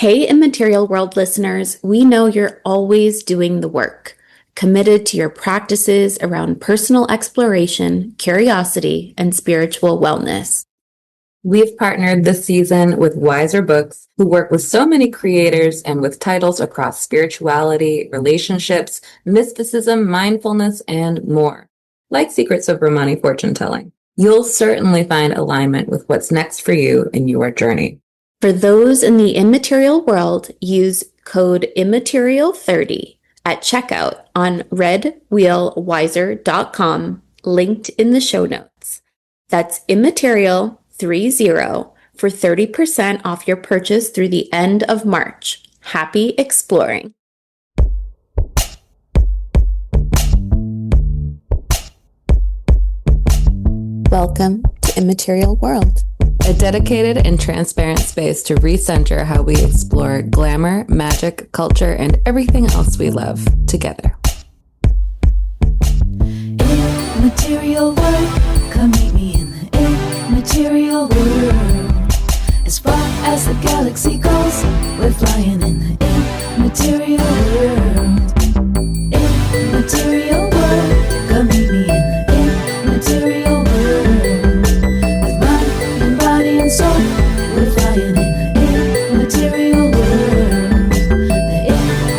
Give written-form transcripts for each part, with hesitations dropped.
Hey, Immaterial World listeners, we know you're always doing the work, committed to your practices around personal exploration, curiosity, and spiritual wellness. We've partnered this season with Wiser Books, who work with so many creators and with titles across spirituality, relationships, mysticism, mindfulness, and more. Like Secrets of Romani Fortune Telling, you'll certainly find alignment with what's next for you in your journey. For those in the immaterial world, use code immaterial30 at checkout on redwheelwiser.com, linked in the show notes. That's immaterial30 for 30% off your purchase through the end of March. Happy exploring. Welcome to Immaterial World, a dedicated and transparent space to recenter how we explore glamour, magic, culture, and everything else we love together. Immaterial world, come meet me in the immaterial world. As far as the galaxy goes, we're flying in the immaterial world. Immaterial world, come meet me in the immaterial world. With mind and body and soul, we're flying in the immaterial world. The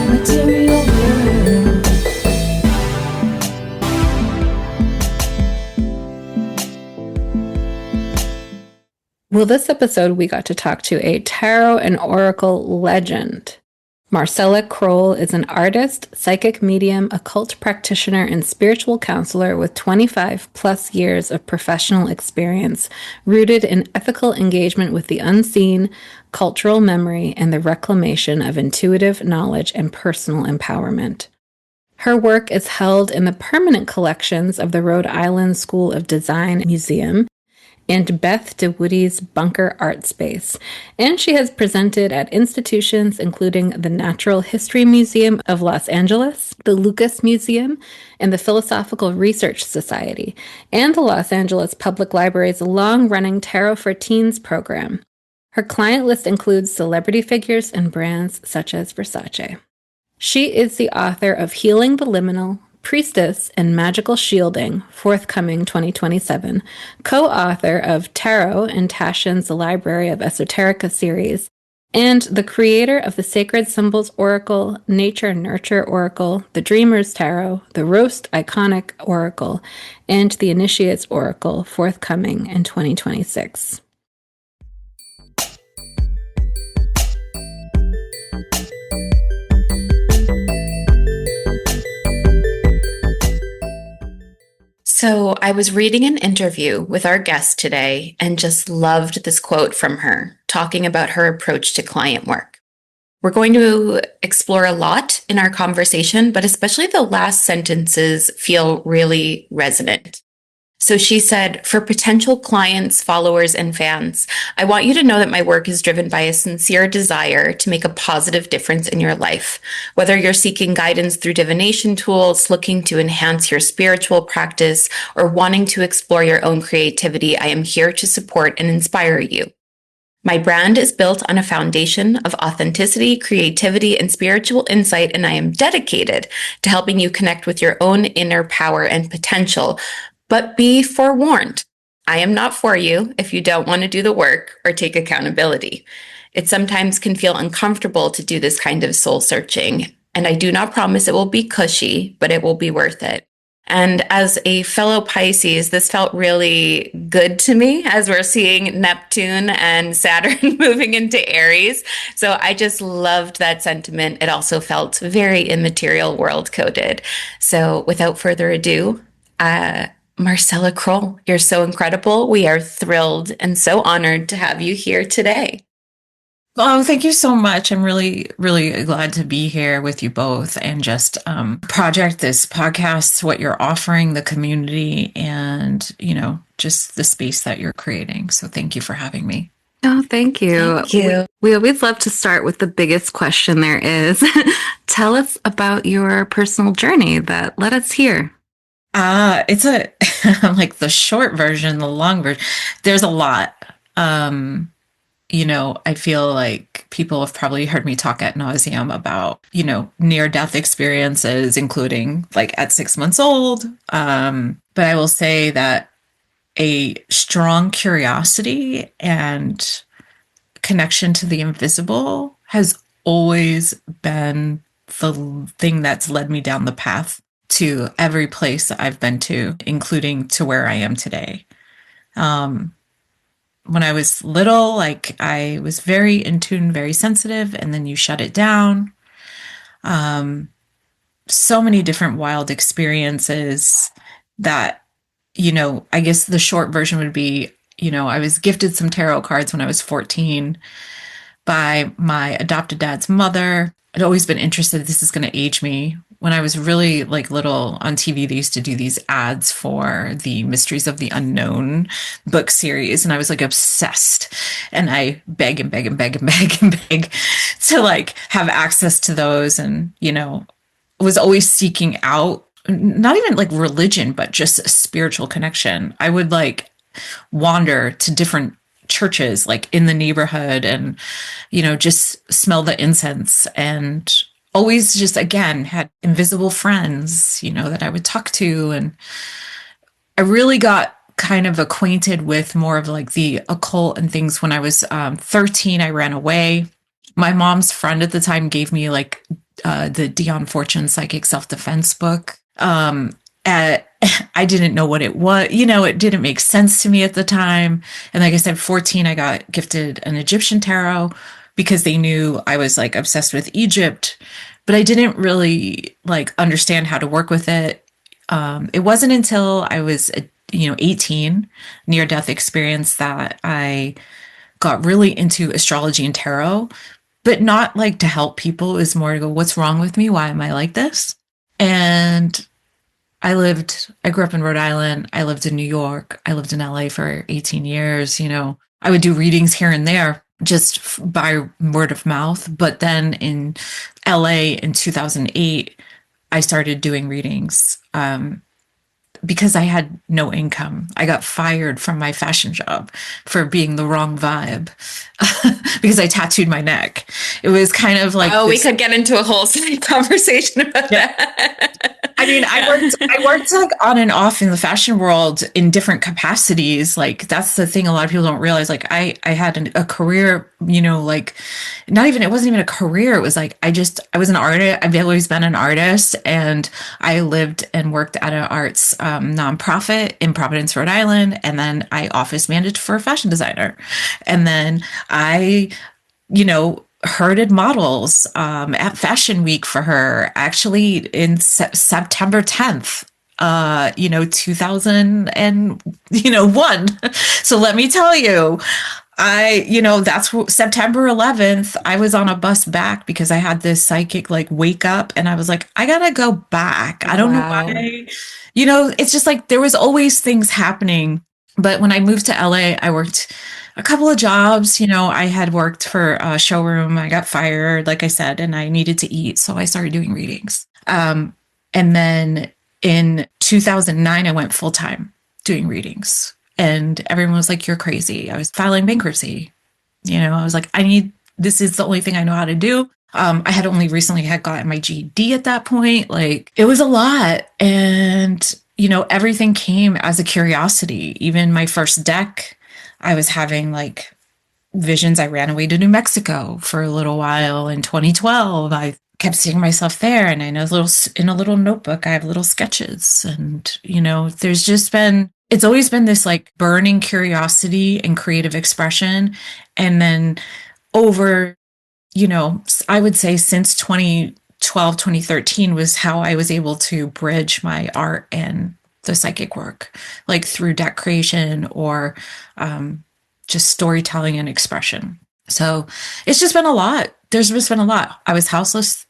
immaterial world. Well, this episode, we got to talk to a tarot and oracle legend. Marcella Kroll is an artist, psychic medium, occult practitioner, and spiritual counselor with 25 plus years of professional experience, rooted in ethical engagement with the unseen, cultural memory, and the reclamation of intuitive knowledge and personal empowerment. Her work is held in the permanent collections of the Rhode Island School of Design Museum and Beth DeWoody's Bunker Artspace, and she has presented at institutions including the Natural History Museum of Los Angeles, the Lucas Museum, and the Philosophical Research Society, and the Los Angeles Public Library's long-running Tarot for Teens program. Her client list includes celebrity figures and brands such as Versace. She is the author of Healing the Liminal, Priestess, and Magical Shielding, forthcoming 2027, co-author of Tarot and Taschen's The Library of Esoterica series, and the creator of the Sacred Symbols Oracle, Nature Nurture Oracle, the Dreamer's Tarot, the Roast Iconic Oracle, and the Initiate's Oracle, forthcoming in 2026. So I was reading an interview with our guest today and just loved this quote from her, talking about her approach to client work. We're going to explore a lot in our conversation, but especially the last sentences feel really resonant. So she said, for potential clients, followers, and fans, I want you to know that my work is driven by a sincere desire to make a positive difference in your life. Whether you're seeking guidance through divination tools, looking to enhance your spiritual practice, or wanting to explore your own creativity, I am here to support and inspire you. My brand is built on a foundation of authenticity, creativity, and spiritual insight, and I am dedicated to helping you connect with your own inner power and potential. But be forewarned, I am not for you if you don't want to do the work or take accountability. It sometimes can feel uncomfortable to do this kind of soul searching, and I do not promise it will be cushy, but it will be worth it. And as a fellow Pisces, this felt really good to me as we're seeing Neptune and Saturn moving into Aries. So I just loved that sentiment. It also felt very immaterial world coded. So without further ado, Marcella Kroll, you're so incredible. We are thrilled and so honored to have you here today. Oh, thank you so much. I'm really, really glad to be here with you both and just project this podcast, what you're offering the community and, just the space that you're creating. So thank you for having me. Oh, thank you. Thank you. We always love to start with the biggest question there is. Tell us about your personal journey that led us here. It's like the short version, the long version. There's a lot. I feel like people have probably heard me talk ad nauseum about, near-death experiences, including like at 6 months old. But I will say that a strong curiosity and connection to the invisible has always been the thing that's led me down the path to every place that I've been to, including to where I am today. When I was little, like I was very in tune, very sensitive, and then you shut it down. So many different wild experiences that, I guess the short version would be, I was gifted some tarot cards when I was 14 by my adopted dad's mother. I'd always been interested. This is going to age me. When I was really like little on TV, they used to do these ads for the Mysteries of the Unknown book series. And I was like obsessed. And I beg and beg and beg and beg and beg to like have access to those. And, was always seeking out, not even like religion, but just a spiritual connection. I would like wander to different churches like in the neighborhood and, just smell the incense and always just, again, had invisible friends, that I would talk to. And I really got kind of acquainted with more of like the occult and things when I was 13. I ran away. My mom's friend at the time gave me like the Dion Fortune Psychic Self-Defense book. I didn't know what it was. It didn't make sense to me at the time. And like I said, 14, I got gifted an Egyptian tarot because they knew I was like obsessed with Egypt, but I didn't really like understand how to work with it. It wasn't until I was, 18, near-death experience, that I got really into astrology and tarot, but not like to help people. It was more to go, what's wrong with me? Why am I like this? And I grew up in Rhode Island. I lived in New York. I lived in LA for 18 years. I would do readings here and there just by word of mouth. But then in LA in 2008, I started doing readings because I had no income. I got fired from my fashion job for being the wrong vibe because I tattooed my neck. It was kind of like, we could get into a whole conversation about that. I mean, I worked like on and off in the fashion world in different capacities. Like that's the thing a lot of people don't realize. Like I had a career, like it wasn't even a career. It was like, I was an artist. I've always been an artist, and I lived and worked at an arts nonprofit in Providence, Rhode Island. And then I office managed for a fashion designer. And then I, herded models at Fashion Week for her, actually in September 10th, 2001. So let me tell you, that's September 11th. I was on a bus back because I had this psychic like wake up, and I was like, I gotta go back. I don't know why. It's just like there was always things happening. But when I moved to LA, I worked a couple of jobs. I had worked for a showroom. I got fired, like I said, and I needed to eat. So I started doing readings. And then in 2009, I went full time doing readings. And everyone was like, you're crazy. I was filing bankruptcy. I was like, this is the only thing I know how to do. I had only recently had gotten my GED at that point. Like it was a lot. And, everything came as a curiosity. Even my first deck, I was having like visions. I ran away to New Mexico for a little while in 2012. I kept seeing myself there, and I know in a little notebook, I have little sketches. And, it's always been this like burning curiosity and creative expression. And then over, I would say since 2012, 2013 was how I was able to bridge my art and the psychic work, like through deck creation or just storytelling and expression. So it's just been a lot. There's just been a lot. I was houseless.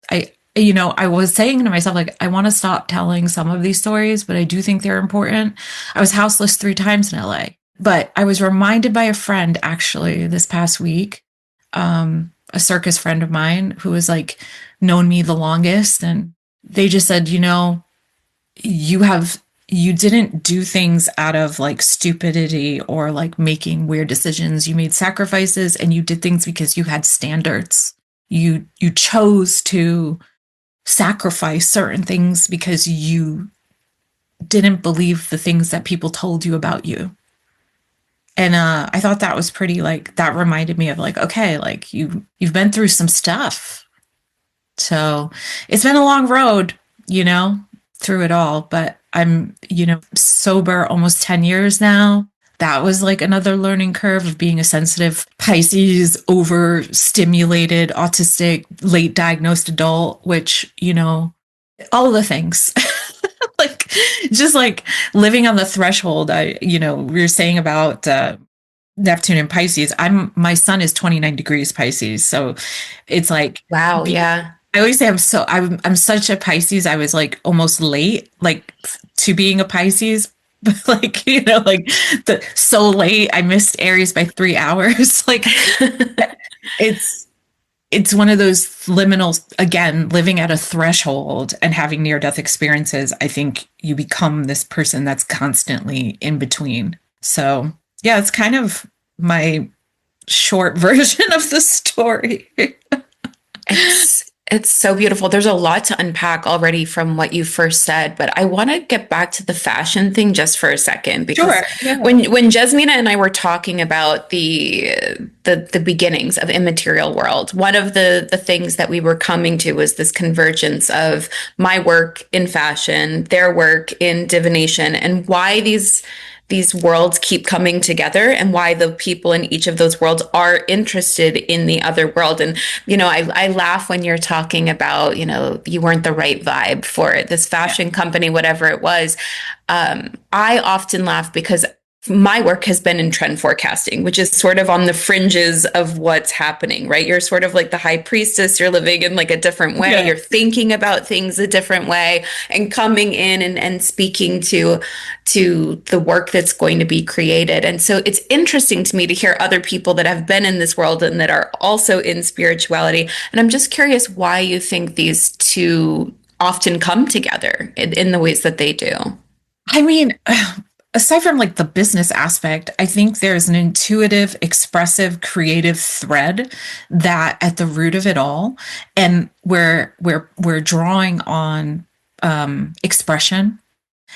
I was saying to myself, like, I want to stop telling some of these stories, but I do think they're important. I was houseless 3 times in LA, but I was reminded by a friend actually this past week, a circus friend of mine who has like known me the longest. And they just said, you have you didn't do things out of like stupidity or like making weird decisions. You made sacrifices and you did things because you had standards. You chose to sacrifice certain things because you didn't believe the things that people told you about you. And I thought that was pretty, like, that reminded me of like, okay, like you've been through some stuff. So it's been a long road, through it all, but I'm, sober almost 10 years now. That was like another learning curve of being a sensitive Pisces, overstimulated, autistic, late diagnosed adult, which, all the things. Like, just like living on the threshold. We were saying about Neptune and Pisces. My sun is 29 degrees Pisces. So it's like, Wow. Yeah. I always say I'm such a Pisces. I was like almost late, like to being a Pisces, but like, so late. I missed Aries by 3 hours. Like it's one of those liminals, again, living at a threshold and having near-death experiences. I think you become this person that's constantly in between. So yeah, it's kind of my short version of the story. It's so beautiful. There's a lot to unpack already from what you first said, but I want to get back to the fashion thing just for a second, because Sure, yeah. when Jasmina and I were talking about the beginnings of immaterial world, one of the things that we were coming to was this convergence of my work in fashion, their work in divination, and why these worlds keep coming together, and why the people in each of those worlds are interested in the other world. And, I laugh when you're talking about, you weren't the right vibe for this fashion company, whatever it was. I often laugh because my work has been in trend forecasting, which is sort of on the fringes of what's happening, right? You're sort of like the high priestess. You're living in like a different way. Yeah. You're thinking about things a different way and coming in and speaking to the work that's going to be created. And so it's interesting to me to hear other people that have been in this world and that are also in spirituality. And I'm just curious why you think these two often come together in the ways that they do. I mean, aside from like the business aspect, I think there's an intuitive, expressive, creative thread that at the root of it all, and we're drawing on expression.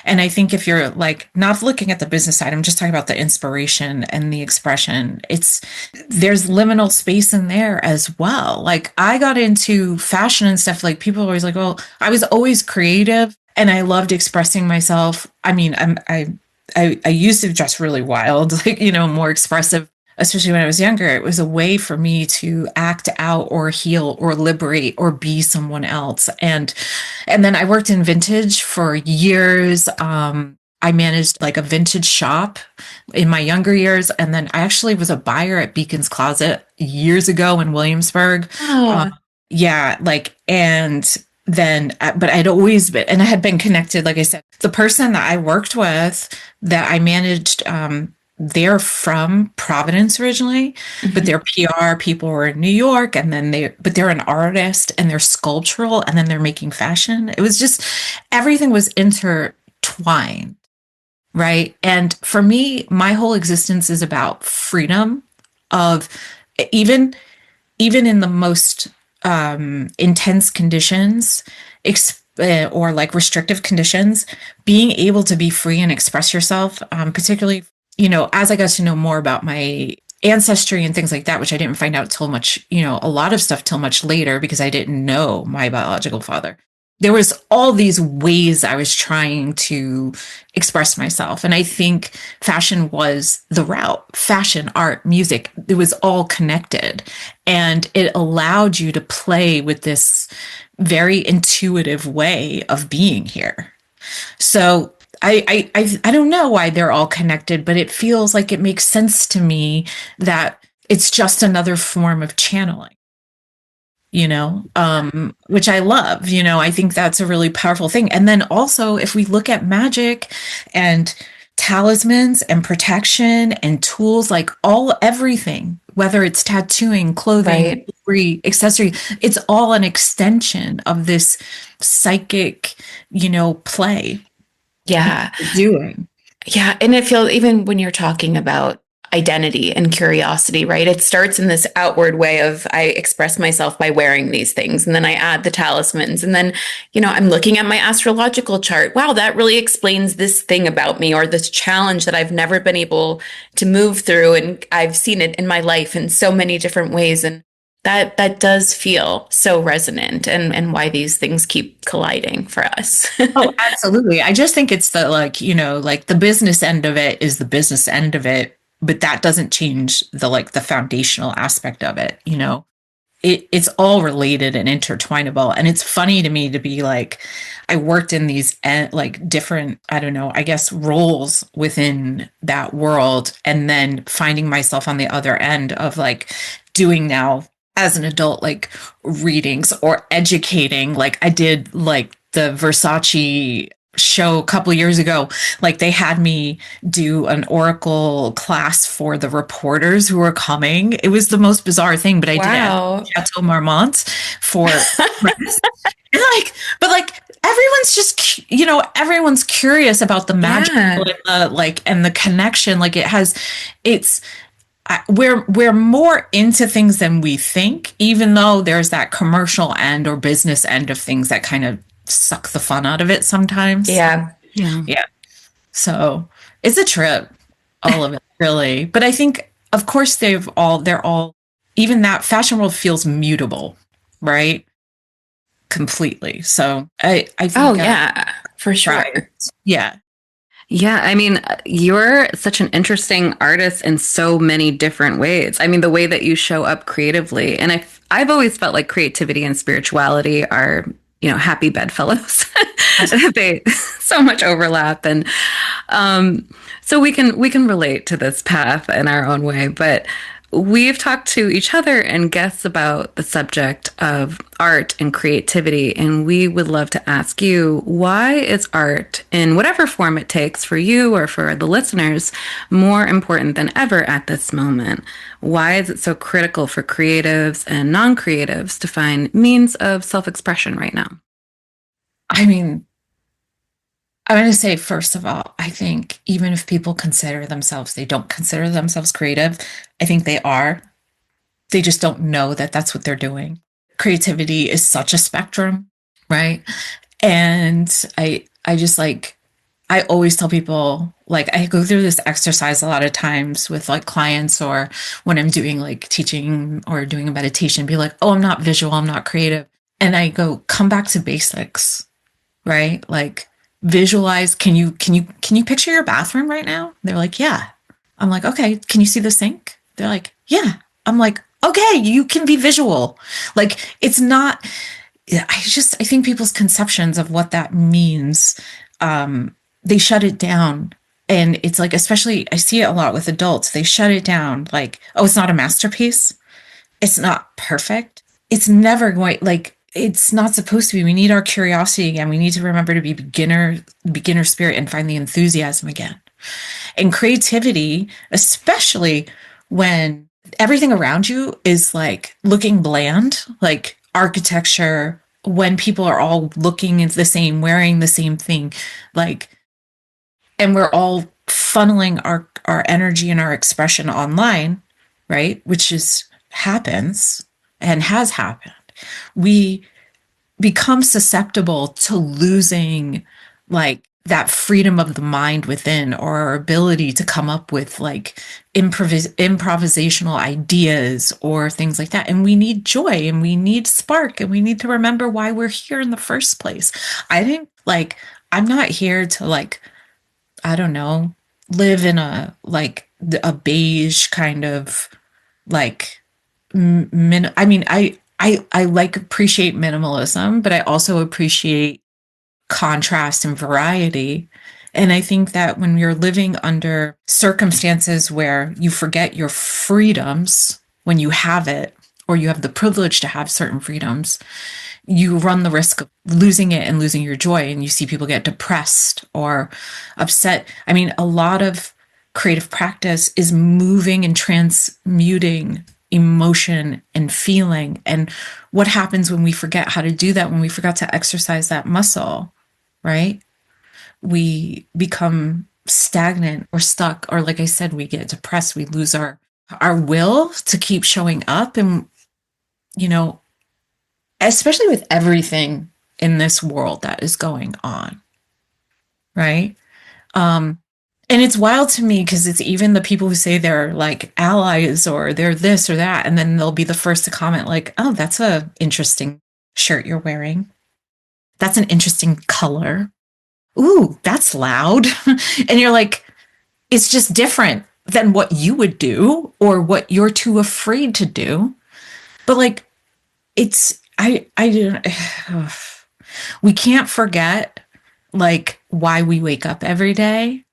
And I think if you're like not looking at the business side, I'm just talking about the inspiration and the expression. There's liminal space in there as well. Like I got into fashion and stuff. Like people are always like, "Well, I was always creative and I loved expressing myself." I mean, I used to dress really wild, like, more expressive, especially when I was younger. It was a way for me to act out or heal or liberate or be someone else. And then I worked in vintage for years. I managed like a vintage shop in my younger years. And then I actually was a buyer at Beacon's Closet years ago in Williamsburg. Oh. But I'd always been, and I had been connected, like I said, the person that I worked with that I managed, they're from Providence originally, mm-hmm. but their PR people were in New York, and then they're an artist and they're sculptural, and then they're making fashion. It was just, everything was intertwined, right? And for me, my whole existence is about freedom of even in the most intense conditions, or like restrictive conditions, being able to be free and express yourself, particularly, as I got to know more about my ancestry and things like that, which I didn't find out till much, a lot of stuff till much later, because I didn't know my biological father. There was all these ways I was trying to express myself. And I think fashion was the route. Fashion, art, music, it was all connected. And it allowed you to play with this very intuitive way of being here. So I don't know why they're all connected, but it feels like it makes sense to me that it's just another form of channeling. Which I love, I think that's a really powerful thing. And then also, if we look at magic and talismans and protection and tools, like everything, whether it's tattooing, clothing, jewelry, accessory, it's all an extension of this psychic, play. Yeah. doing. Yeah. And it feels, even when you're talking about identity and curiosity, right? It starts in this outward way of I express myself by wearing these things. And then I add the talismans. And then, I'm looking at my astrological chart. Wow, that really explains this thing about me or this challenge that I've never been able to move through. And I've seen it in my life in so many different ways. And that does feel so resonant, and why these things keep colliding for us. Oh, absolutely. I just think it's the the business end of it is the business end of it, but that doesn't change the foundational aspect of it. It's all related and intertwinable. And it's funny to me to be like, I worked in these different, I don't know, I guess roles within that world, and then finding myself on the other end of doing now as an adult, readings or educating. I did the Versace show a couple of years ago. They had me do an oracle class for the reporters who were coming. It was the most bizarre thing, but I did it at Chateau Marmont for press. But everyone's just, everyone's curious about the magic and the connection. We're more into things than we think, even though there's that commercial end or business end of things that kind of suck the fun out of it sometimes. Yeah. So it's a trip, all of it, really. But I think, of course, they're all, even that fashion world feels mutable, right? Completely. So I think, for sure. Right. Yeah. Yeah, I mean, you're such an interesting artist in so many different ways. I mean, the way that you show up creatively, and I've always felt like creativity and spirituality are, happy bedfellows. They so much overlap, and so we can relate to this path in our own way. But we've talked to each other and guests about the subject of art and creativity, and we would love to ask you, why is art, in whatever form it takes for you or for the listeners, more important than ever at this moment? Why is it so critical for creatives and non-creatives to find means of self-expression right now? I mean, I'm going to say, first of all, I think even if people they don't consider themselves creative, I think they are. They just don't know that that's what they're doing. Creativity is such a spectrum, right? And I always tell people, I go through this exercise a lot of times with clients, or when I'm doing teaching or doing a meditation, be like, oh, I'm not visual, I'm not creative. And I go, come back to basics, right? Visualize. Can you picture your bathroom right now? They're like, yeah. I'm like, okay. Can you see the sink? They're like, yeah. I'm like, okay, you can be visual. It's not, I think people's conceptions of what that means, they shut it down. And it's especially, I see it a lot with adults. They shut it down. Oh, it's not a masterpiece. It's not perfect. It's never going, it's not supposed to be. We need our curiosity again. We need to remember to be beginner spirit and find the enthusiasm again. And creativity, especially when everything around you is looking bland, architecture, when people are all looking the same, wearing the same thing, and we're all funneling our energy and our expression online, right? Which happens and has happened. We become susceptible to losing that freedom of the mind within, or our ability to come up with improvisational ideas or things like that. And we need joy, and we need spark, and we need to remember why we're here in the first place. I think I'm not here to I don't know, live in a beige kind of I appreciate minimalism, but I also appreciate contrast and variety. And I think that when you're living under circumstances where you forget your freedoms when you have it, or you have the privilege to have certain freedoms, you run the risk of losing it and losing your joy. And you see people get depressed or upset. I mean, a lot of creative practice is moving and transmuting emotion and feeling. And what happens when we forget how to do that, when we forgot to exercise that muscle, right? we become stagnant or stuck, or like I said, we get depressed, we lose our will to keep showing up. And, you know, especially with everything in this world that is going on, right? And it's wild to me because it's even the people who say they're like allies or they're this or that, and then they'll be the first to comment like, oh, that's a interesting shirt you're wearing. That's an interesting color. Ooh, that's loud. And you're like, it's just different than what you would do or what you're too afraid to do. But like, it's, I don't, we can't forget like why we wake up every day,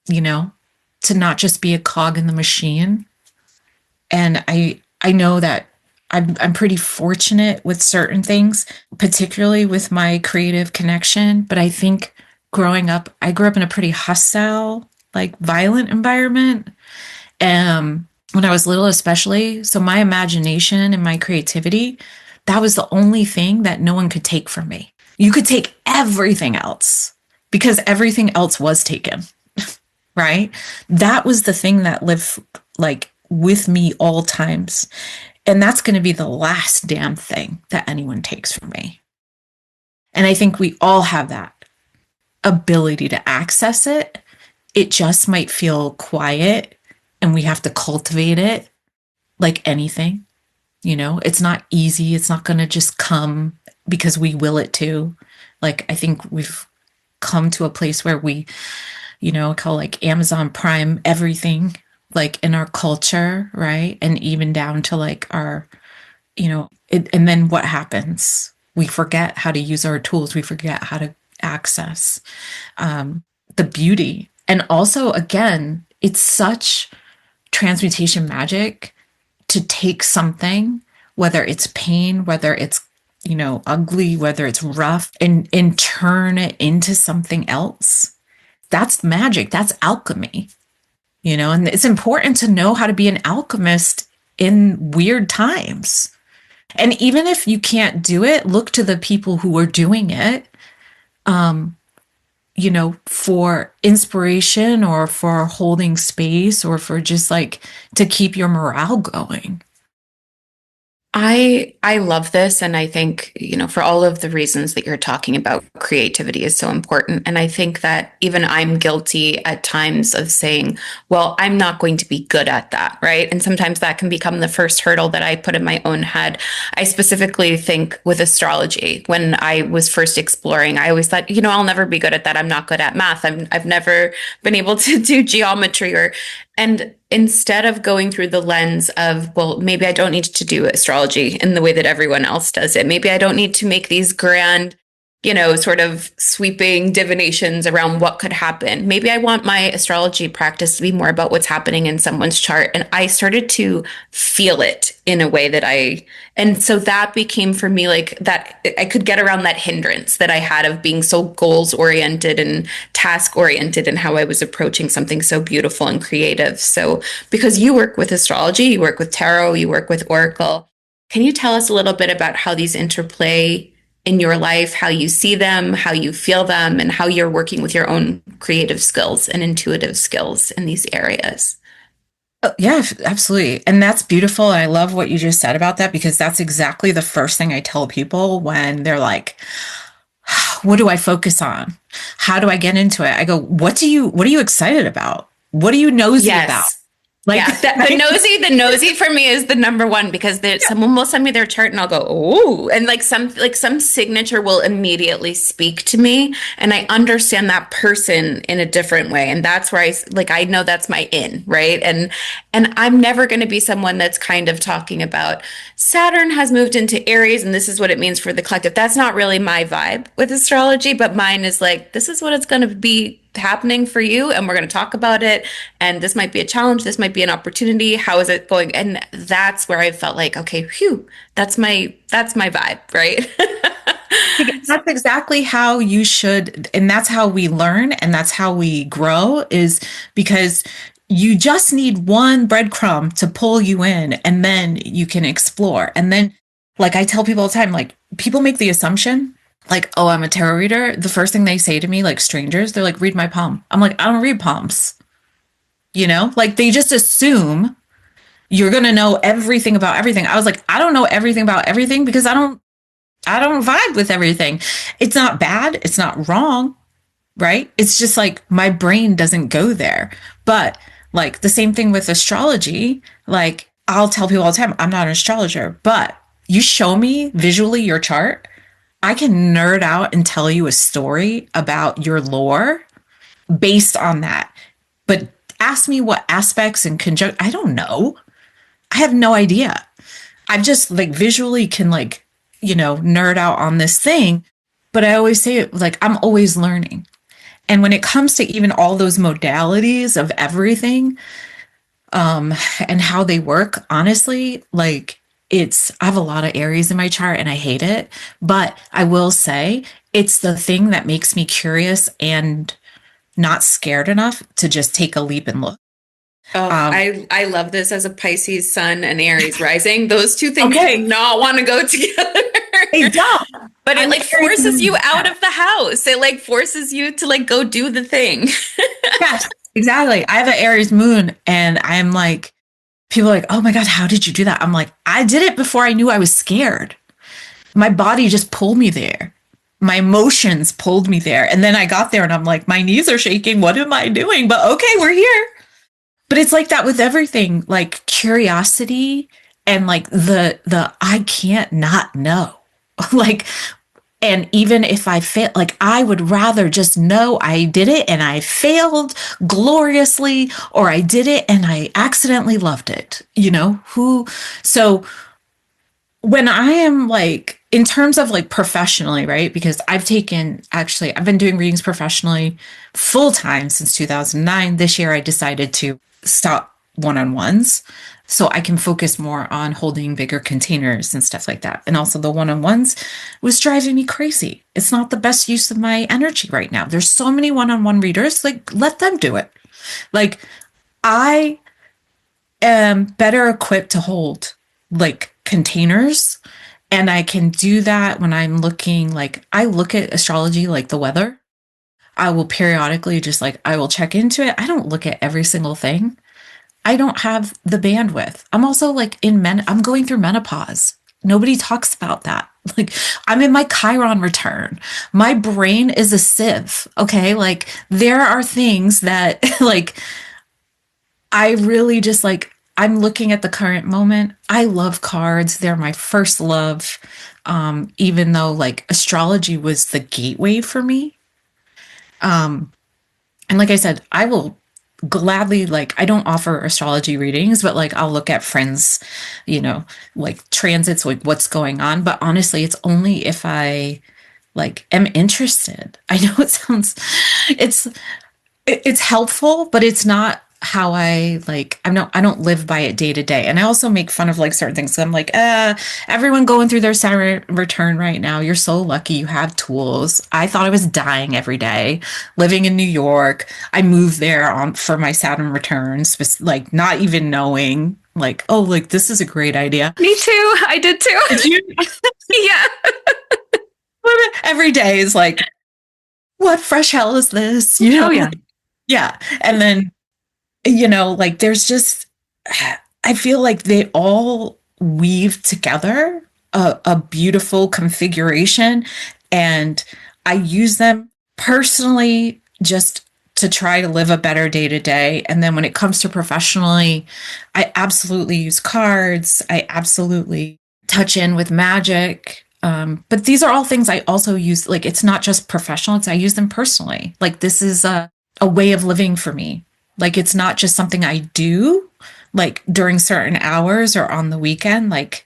you know, to not just be a cog in the machine. And I know that I'm pretty fortunate with certain things, particularly with my creative connection. But I think growing up, I grew up in a pretty hostile, like violent environment. When I was little, especially. So my imagination and my creativity, that was the only thing that no one could take from me. You could take everything else because everything else was taken, right? That was the thing that lived like with me all times. And that's going to be the last damn thing that anyone takes from me. And I think we all have that ability to access it. It just might feel quiet and we have to cultivate it like anything. You know, it's not easy. It's not going to just come because we will it to. Like, I think we've come to a place where we, you know, call like Amazon Prime everything, like in our culture, right? And even down to like our, you know, and then what happens? We forget how to use our tools. We forget how to access the beauty. And also, again, it's such transmutation magic to take something, whether it's pain, whether it's, you know, ugly, whether it's rough, and turn it into something else. That's magic. That's alchemy. You know, and it's important to know how to be an alchemist in weird times. And even if you can't do it, look to the people who are doing it, you know, for inspiration or for holding space or for just like to keep your morale going. I love this. And I think, you know, for all of the reasons that you're talking about, creativity is so important. And I think that even I'm guilty at times of saying, well, I'm not going to be good at that, right? And sometimes that can become the first hurdle that I put in my own head. I specifically think with astrology, when I was first exploring, I always thought, you know, I'll never be good at that. I'm not good at math. I've never been able to do geometry and instead of going through the lens of, well, maybe I don't need to do astrology in the way that everyone else does it. Maybe I don't need to make these grand, you know, sort of sweeping divinations around what could happen. Maybe I want my astrology practice to be more about what's happening in someone's chart. And I started to feel it in a way that and so that became for me like that I could get around that hindrance that I had of being so goals oriented and task oriented and how I was approaching something so beautiful and creative. So because you work with astrology, you work with tarot, you work with oracle, can you tell us a little bit about how these interplay in your life, how you see them, how you feel them, and how you're working with your own creative skills and intuitive skills in these areas? Oh, yeah, absolutely. And that's beautiful. And I love what you just said about that, because that's exactly the first thing I tell people when they're like, what do I focus on? How do I get into it? I go, what are you excited about? What are you nosy about? Like, yeah, the nosy for me is the number one, because someone will send me their chart and I'll go, oh, and like some signature will immediately speak to me, and I understand that person in a different way, and that's where I know that's my in, right? And I'm never going to be someone that's kind of talking about Saturn has moved into Aries and this is what it means for the collective. That's not really my vibe with astrology, but mine is like, this is what it's going to be happening for you, and we're going to talk about it, and this might be a challenge, this might be an opportunity, how is it going? And that's where I felt like, okay, phew, that's my vibe, right? That's exactly how you should, and that's how we learn, and that's how we grow, is because you just need one breadcrumb to pull you in, and then you can explore. And then, like I tell people all the time, like, people make the assumption like, oh, I'm a tarot reader, the first thing they say to me, like strangers, they're like, read my palm. I'm like, I don't read palms. You know, like they just assume you're going to know everything about everything. I was like, I don't know everything about everything because I don't vibe with everything. It's not bad. It's not wrong. Right. It's just like my brain doesn't go there. But like the same thing with astrology, like I'll tell people all the time, I'm not an astrologer, but you show me visually your chart, I can nerd out and tell you a story about your lore based on that. But ask me what aspects and conjunct, I don't know. I have no idea. I just like visually can like, you know, nerd out on this thing. But I always say it like, I'm always learning. And when it comes to even all those modalities of everything, and how they work, honestly, like I have a lot of Aries in my chart and I hate it, but I will say it's the thing that makes me curious and not scared enough to just take a leap and look. Oh, I love this as a Pisces sun and Aries rising. Those two things do not want to go together. They don't. But it like forces you out of the house. It like forces you to like go do the thing. Yes, exactly. I have an Aries moon and I'm like, people are like, oh my God, how did you do that? I'm like, I did it before I knew I was scared. My body just pulled me there. My emotions pulled me there. And then I got there and I'm like, my knees are shaking. What am I doing? But okay, we're here. But it's like that with everything, like curiosity and like the I can't not know. Like, and even if I fail, like I would rather just know I did it and I failed gloriously, or I did it and I accidentally loved it, you know, so when I am like, in terms of like professionally, right? Because I've been doing readings professionally full time since 2009. This year I decided to stop one-on-ones so I can focus more on holding bigger containers and stuff like that. And also the one-on-ones was driving me crazy. It's not the best use of my energy right now. There's so many one-on-one readers, like let them do it. Like I am better equipped to hold like containers, and I can do that when I'm looking, like I look at astrology like the weather. I will periodically just like, I will check into it. I don't look at every single thing. I don't have the bandwidth. I'm also like I'm going through menopause. Nobody talks about that. Like I'm in my Chiron return. My brain is a sieve. Okay. Like there are things that like, I really just like, I'm looking at the current moment. I love cards. They're my first love. Even though like astrology was the gateway for me. And like I said, I will gladly, like, I don't offer astrology readings, but like, I'll look at friends, you know, like transits, like what's going on. But honestly, it's only if I like am interested. I know it sounds, it's helpful, but it's not how I like, I don't live by it day to day. And I also make fun of like certain things. So I'm like, everyone going through their Saturn return right now. You're so lucky you have tools. I thought I was dying every day living in New York. I moved there for my Saturn returns, like not even knowing like, oh, like this is a great idea. Me too. I did too. Did you? Yeah. Every day is like, what fresh hell is this? You know? Oh, yeah. Yeah. And then, you know, like there's just, I feel like they all weave together a beautiful configuration, and I use them personally just to try to live a better day to day. And then when it comes to professionally, I absolutely use cards. I absolutely touch in with magic. But these are all things I also use. Like, it's not just professional. I use them personally. Like, this is a way of living for me. Like, it's not just something I do, like, during certain hours or on the weekend. Like,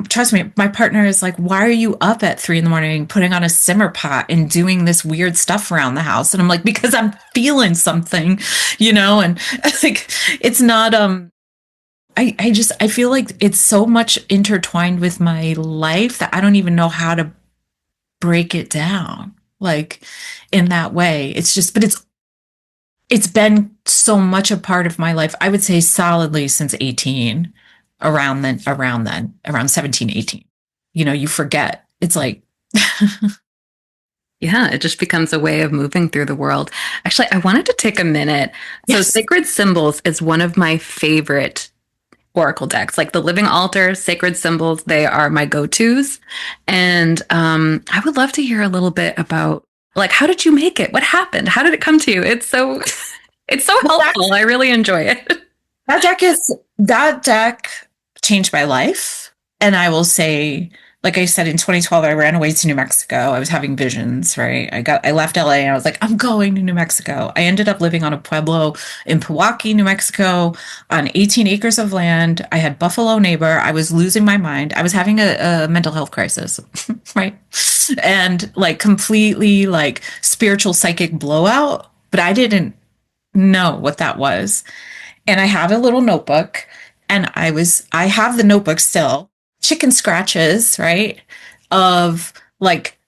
trust me, my partner is like, why are you up at 3 a.m. putting on a simmer pot and doing this weird stuff around the house? And I'm like, because I'm feeling something, you know? And like, it's not, I feel like it's so much intertwined with my life that I don't even know how to break it down, like, in that way. It's just, but it's been so much a part of my life. I would say solidly since 18, around 17, 18. You know, you forget. It's like Yeah, it just becomes a way of moving through the world. Actually, I wanted to take a minute. So, Yes. Sacred Symbols is one of my favorite oracle decks. Like the Living Altar, Sacred Symbols, they are my go-tos. And I would love to hear a little bit about, like, how did you make it? What happened? How did it come to you? It's so it's so Well, helpful. I really enjoy it. That deck changed my life. And I will say, like I said, in 2012, I ran away to New Mexico. I was having visions, right? I left LA and I was like, I'm going to New Mexico. I ended up living on a pueblo in Pewaukee, New Mexico, on 18 acres of land. I had buffalo neighbor. I was losing my mind. I was having a mental health crisis, right? And like completely like spiritual psychic blowout, but I didn't know what that was. And I have a little notebook, and I have the notebook still, chicken scratches, right? Of like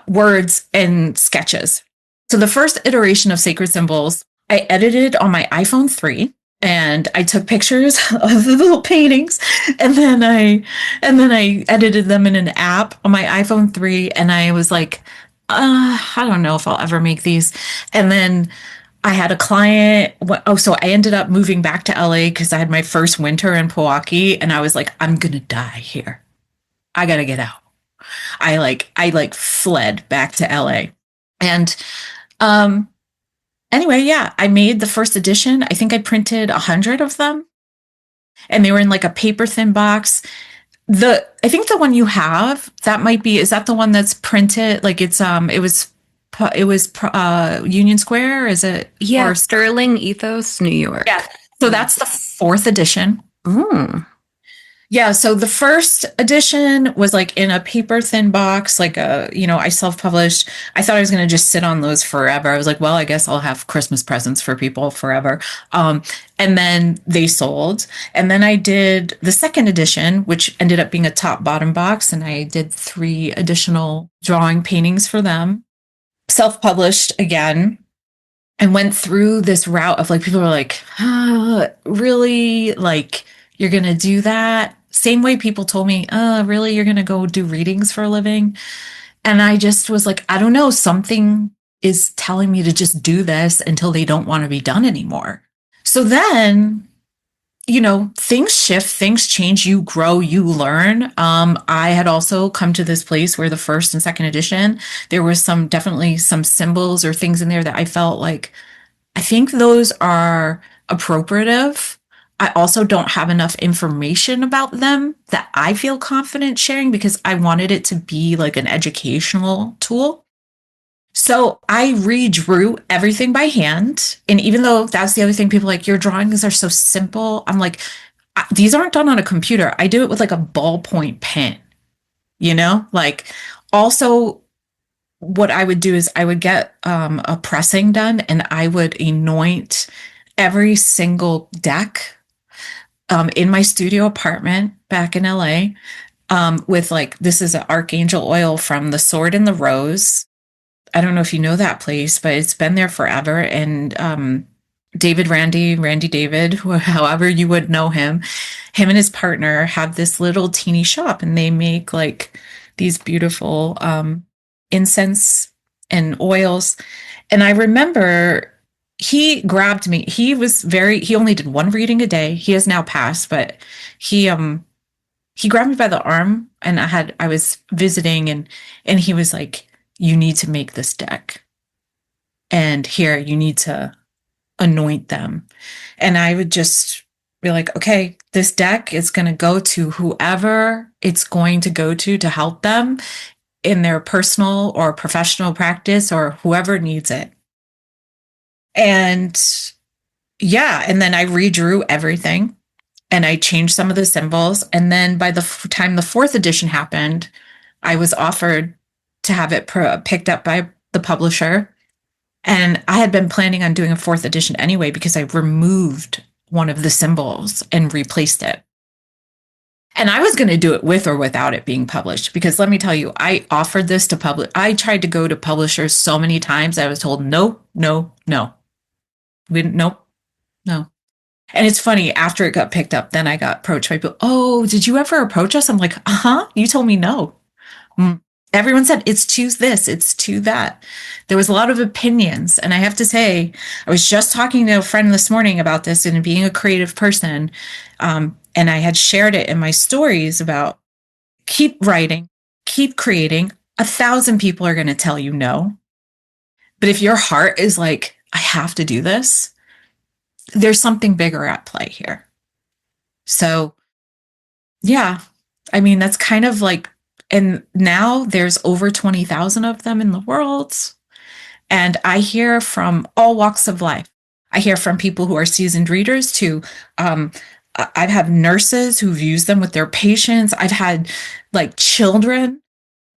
words and sketches. So the first iteration of Sacred Symbols, I edited on my iPhone 3, and I took pictures of the little paintings, and then I edited them in an app on my iPhone 3, and I was like, I don't know if I'll ever make these. And then I had a client. So I ended up moving back to LA because I had my first winter in Pewaukee, and I was like, I'm gonna die here. I gotta get out. I fled back to LA. And anyway, yeah, I made the first edition. I think I printed 100 of them, and they were in like a paper thin box. I think the one you have, is that the one that's printed? Like it was Union Square, is it? Yeah, Sterling Ethos, New York. Yeah. So that's the 4th edition. Mm. Yeah. So the first edition was like in a paper thin box, like I self-published. I thought I was going to just sit on those forever. I was like, well, I guess I'll have Christmas presents for people forever. And then they sold. And then I did the second edition, which ended up being a top bottom box. And I did 3 additional drawing paintings for them. Self-published again, and went through this route of like, people were like, really? Like, you're going to do that? Same way people told me, really? You're going to go do readings for a living? And I just was like, I don't know. Something is telling me to just do this until they don't want to be done anymore. So then, things shift, things change, you grow, you learn. I had also come to this place where the first and second edition, there was definitely some symbols or things in there that I felt like, I think those are appropriative. I also don't have enough information about them that I feel confident sharing, because I wanted it to be like an educational tool. So I redrew everything by hand. And even though that's the other thing, people are like, your drawings are so simple. I'm like, these aren't done on a computer. I do it with like a ballpoint pen, like. Also, what I would do is I would get a pressing done, and I would anoint every single deck in my studio apartment back in LA with like, this is an archangel oil from the Sword and the Rose. I don't know if you know that place, but it's been there forever. And Randy David, however you would know him and his partner have this little teeny shop, and they make like these beautiful incense and oils. And I remember he grabbed me. He only did 1 reading a day. He has now passed, but he grabbed me by the arm, and I was visiting, and he was like, you need to make this deck, and here you need to anoint them. And I would just be like, okay, this deck is going to go to whoever it's going to go to help them in their personal or professional practice, or whoever needs it. And yeah, and then I redrew everything, and I changed some of the symbols. And then by the time the 4th edition happened, I was offered to have it picked up by the publisher. And I had been planning on doing a 4th edition anyway, because I removed one of the symbols and replaced it. And I was going to do it with or without it being published, because let me tell you, I offered this to publish. I tried to go to publishers so many times. I was told, no. Nope. No. And it's funny, after it got picked up, then I got approached by people. Oh, did you ever approach us? I'm like, you told me no. Everyone said it's to this, it's to that. There was a lot of opinions. And I have to say, I was just talking to a friend this morning about this and being a creative person. And I had shared it in my stories about keep writing, keep creating. 1,000 people are going to tell you no. But if your heart is like, I have to do this, there's something bigger at play here. So, yeah, I mean, that's kind of like, and now there's over 20,000 of them in the world. And I hear from all walks of life. I hear from people who are seasoned readers to, I've had nurses who've used them with their patients. I've had like children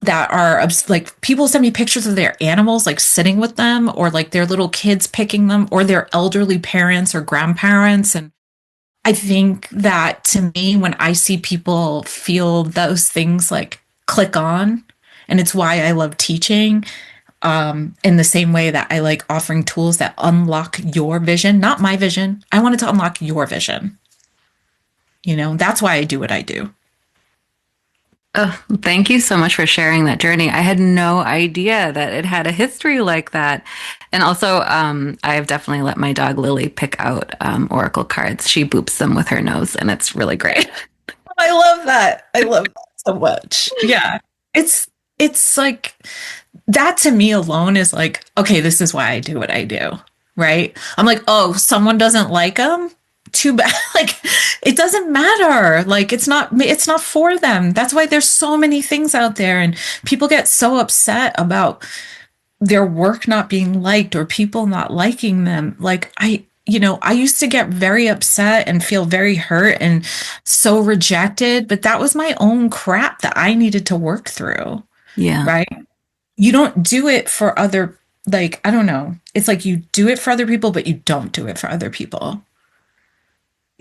that are like, people send me pictures of their animals, like sitting with them, or like their little kids picking them, or their elderly parents or grandparents. And I think that to me, when I see people feel those things like click on, and it's why I love teaching, in the same way that I like offering tools that unlock your vision, not my vision. I wanted to unlock your vision. You know, that's why I do what I do. Oh, thank you so much for sharing that journey. I had no idea that it had a history like that. And also, I've definitely let my dog Lily pick out oracle cards. She boops them with her nose, and it's really great. I love that. I love that so much. Yeah. It's like that to me alone is like, okay, this is why I do what I do. Right. I'm like, oh, someone doesn't like them. Too bad. Like, it doesn't matter. Like, it's not for them. That's why there's so many things out there, and people get so upset about their work not being liked or people not liking them. Like, I used to get very upset and feel very hurt and so rejected, but that was my own crap that I needed to work through. Yeah. Right. You don't do it for other, like, I don't know. It's like you do it for other people, but you don't do it for other people.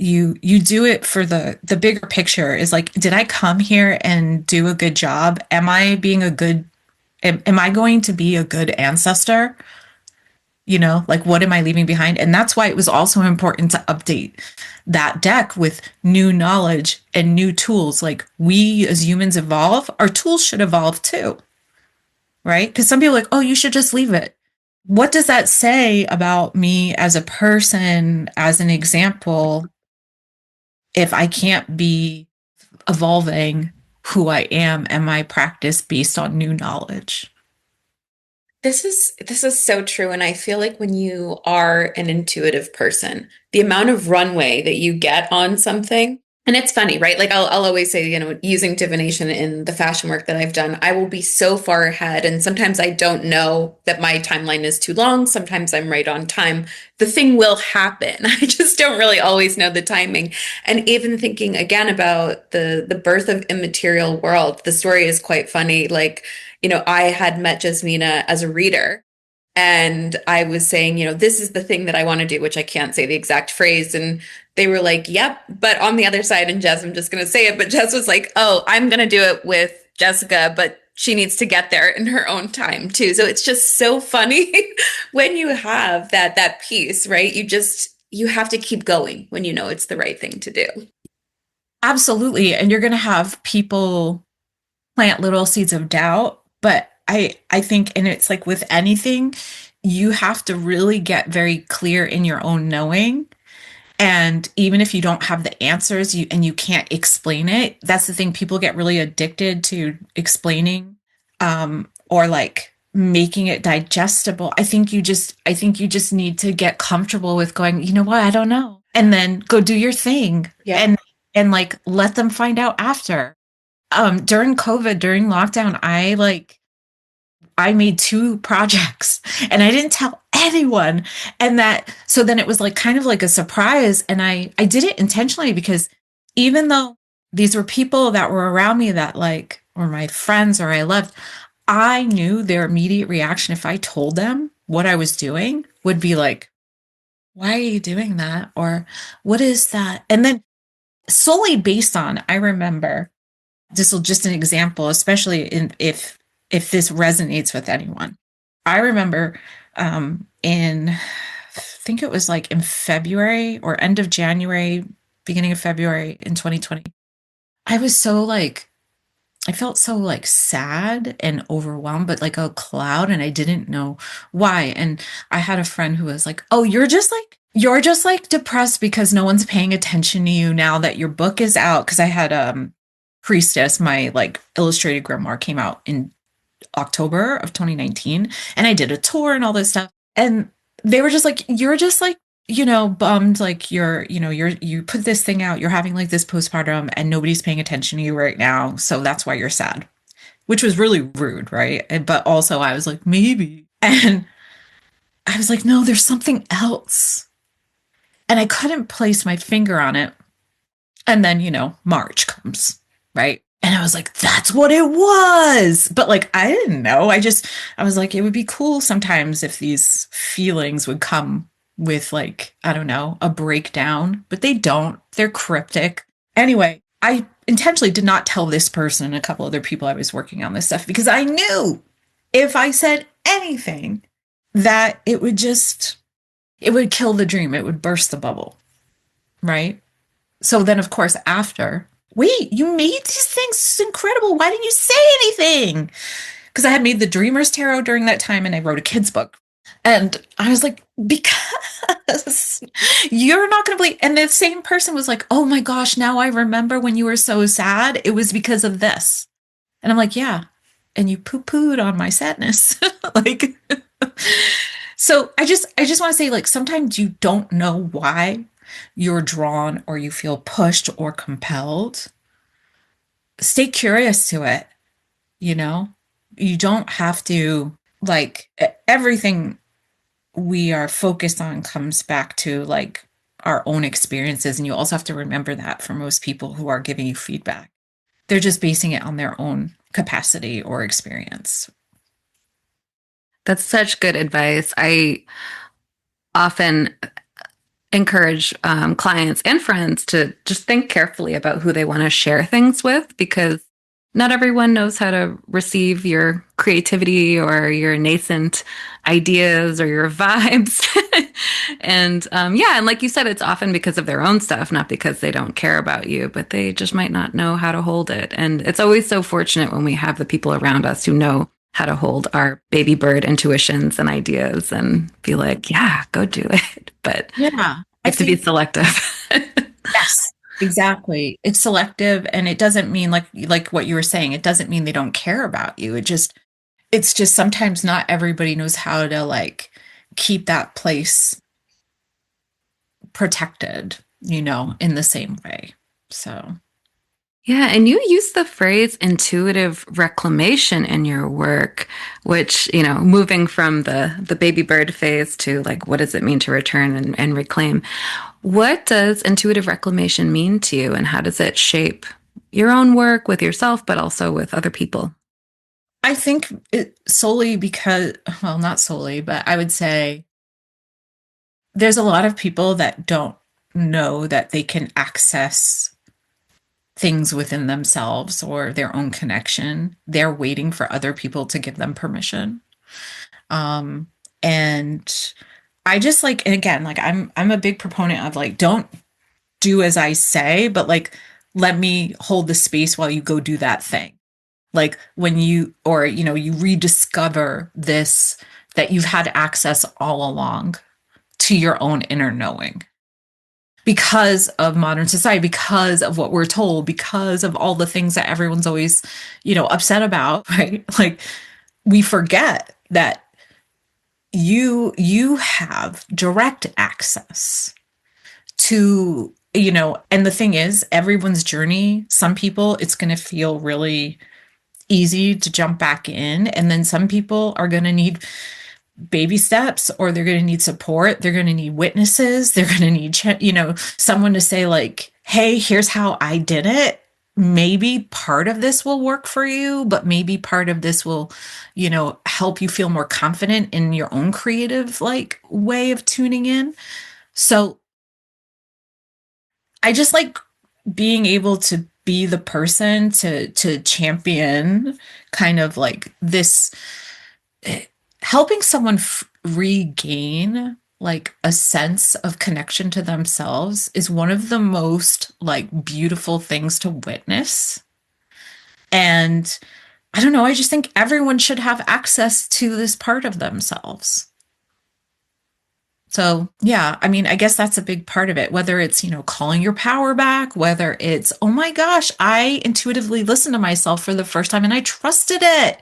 You do it for the bigger picture. Is like, did I come here and do a good job? Am I going to be a good ancestor? You know, like, what am I leaving behind? And that's why it was also important to update that deck with new knowledge and new tools. Like, we as humans evolve, our tools should evolve too. Right? Because some people are like, oh, you should just leave it. What does that say about me as a person, as an example, if I can't be evolving who I am and my practice based on new knowledge? This is so true. And I feel like when you are an intuitive person, the amount of runway that you get on something, and it's funny, right? Like I'll always say, using divination in the fashion work that I've done, I will be so far ahead. And sometimes I don't know that my timeline is too long. Sometimes I'm right on time. The thing will happen. I just don't really always know the timing. And even thinking again about the birth of immaterial world, the story is quite funny. Like, I had met Jasmina as a reader, and I was saying, this is the thing that I want to do, which I can't say the exact phrase. And they were like, yep. But on the other side, and Jess, I'm just going to say it, but Jess was like, oh, I'm going to do it with Jessica, but she needs to get there in her own time too. So it's just so funny when you have that piece, right? You have to keep going when you know it's the right thing to do. Absolutely. And you're going to have people plant little seeds of doubt. But I think, and it's like with anything, you have to really get very clear in your own knowing. And even if you don't have the answers and you can't explain it, that's the thing. People get really addicted to explaining, or like making it digestible. I think you just need to get comfortable with going, you know what? I don't know. And then go do your thing. Yeah. And like, let them find out after. During COVID, during lockdown, I made 2 projects and I didn't tell anyone. And so then it was like kind of like a surprise. And I did it intentionally because even though these were people that were around me that like, or my friends or I loved, I knew their immediate reaction if I told them what I was doing would be like, why are you doing that? Or what is that? And then solely based on, I remember, this will just an example, especially if this resonates with anyone. I remember I think it was like in February or end of January, beginning of February in 2020, I was so like I felt so like sad and overwhelmed, but like a cloud, and I didn't know why. And I had a friend who was like, "Oh, you're just like depressed because no one's paying attention to you now that your book is out." Because I had Priestess, my like illustrated grimoire, came out in October of 2019, and I did a tour and all this stuff. And they were just like, "You're just like, bummed, like you put this thing out, you're having like this postpartum and nobody's paying attention to you right now. So that's why you're sad," which was really rude, right? But also I was like, maybe. And I was like, no, there's something else. And I couldn't place my finger on it. And then, March comes, right? And I was like, that's what it was. But like, I didn't know. I was like, it would be cool sometimes if these feelings would come with like, I don't know, a breakdown, but they don't. They're cryptic. Anyway, I intentionally did not tell this person and a couple other people I was working on this stuff because I knew if I said anything that it would kill the dream. It would burst the bubble. Right? So then, of course, after, wait, you made these things? This is incredible. Why didn't you say anything? Because I had made the Dreamer's Tarot during that time and I wrote a kid's book. And I was like, because you're not going to believe. And the same person was like, oh my gosh, now I remember when you were so sad. It was because of this. And I'm like, yeah. And you poo-pooed on my sadness. Like, so I just want to say, like, sometimes you don't know why you're drawn or you feel pushed or compelled. Stay curious to it. You don't have to, like, everything we are focused on comes back to like our own experiences. And you also have to remember that for most people who are giving you feedback, they're just basing it on their own capacity or experience. That's such good advice. I often encourage clients and friends to just think carefully about who they want to share things with, because not everyone knows how to receive your creativity or your nascent ideas or your vibes. And and like you said, it's often because of their own stuff, not because they don't care about you, but they just might not know how to hold it. And it's always so fortunate when we have the people around us who know how to hold our baby bird intuitions and ideas and be like, yeah, go do it. But yeah, you have to be selective. Yes. Exactly. It's selective, and it doesn't mean like what you were saying, it doesn't mean they don't care about you. It's just sometimes not everybody knows how to like keep that place protected, in the same way. So yeah, and you use the phrase intuitive reclamation in your work, which, moving from the baby bird phase to like, what does it mean to return and reclaim? What does intuitive reclamation mean to you, and how does it shape your own work with yourself, but also with other people? I think it solely because, well, not solely, but I would say there's a lot of people that don't know that they can access things within themselves or their own connection. They're waiting for other people to give them permission. And I just like, and again, like I'm a big proponent of like, don't do as I say, but like, let me hold the space while you go do that thing. Like when you rediscover this, that you've had access all along to your own inner knowing. Because of modern society, because of what we're told, because of all the things that everyone's always, upset about, right? Like we forget that you have direct access to, and the thing is, everyone's journey, some people, it's going to feel really easy to jump back in. And then some people are going to need baby steps, or they're going to need support. They're going to need witnesses. They're going to need, someone to say like, hey, here's how I did it. Maybe part of this will work for you, but maybe part of this will, help you feel more confident in your own creative like way of tuning in. So I just like being able to be the person to champion kind of like this, helping someone regain like a sense of connection to themselves is one of the most like beautiful things to witness. And I don't know, I just think everyone should have access to this part of themselves. So, yeah, I mean, I guess that's a big part of it, whether it's, calling your power back, whether it's, oh my gosh, I intuitively listened to myself for the first time and I trusted it.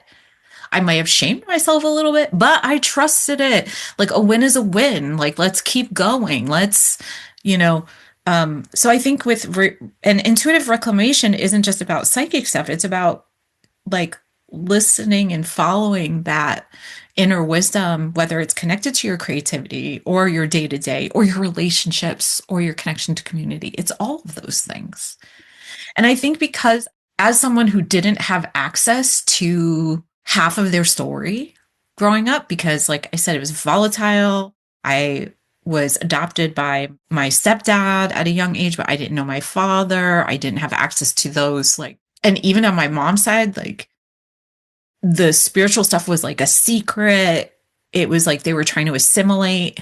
I might have shamed myself a little bit, but I trusted it. Like a win is a win. Like, let's keep going. Let's, so I think and intuitive reclamation isn't just about psychic stuff. It's about like listening and following that inner wisdom, whether it's connected to your creativity or your day to day or your relationships or your connection to community. It's all of those things. And I think because as someone who didn't have access to half of their story growing up, because like I said, it was volatile. I was adopted by my stepdad at a young age, but I didn't know my father. I didn't have access to those, and even on my mom's side, the spiritual stuff was like a secret. It was like they were trying to assimilate.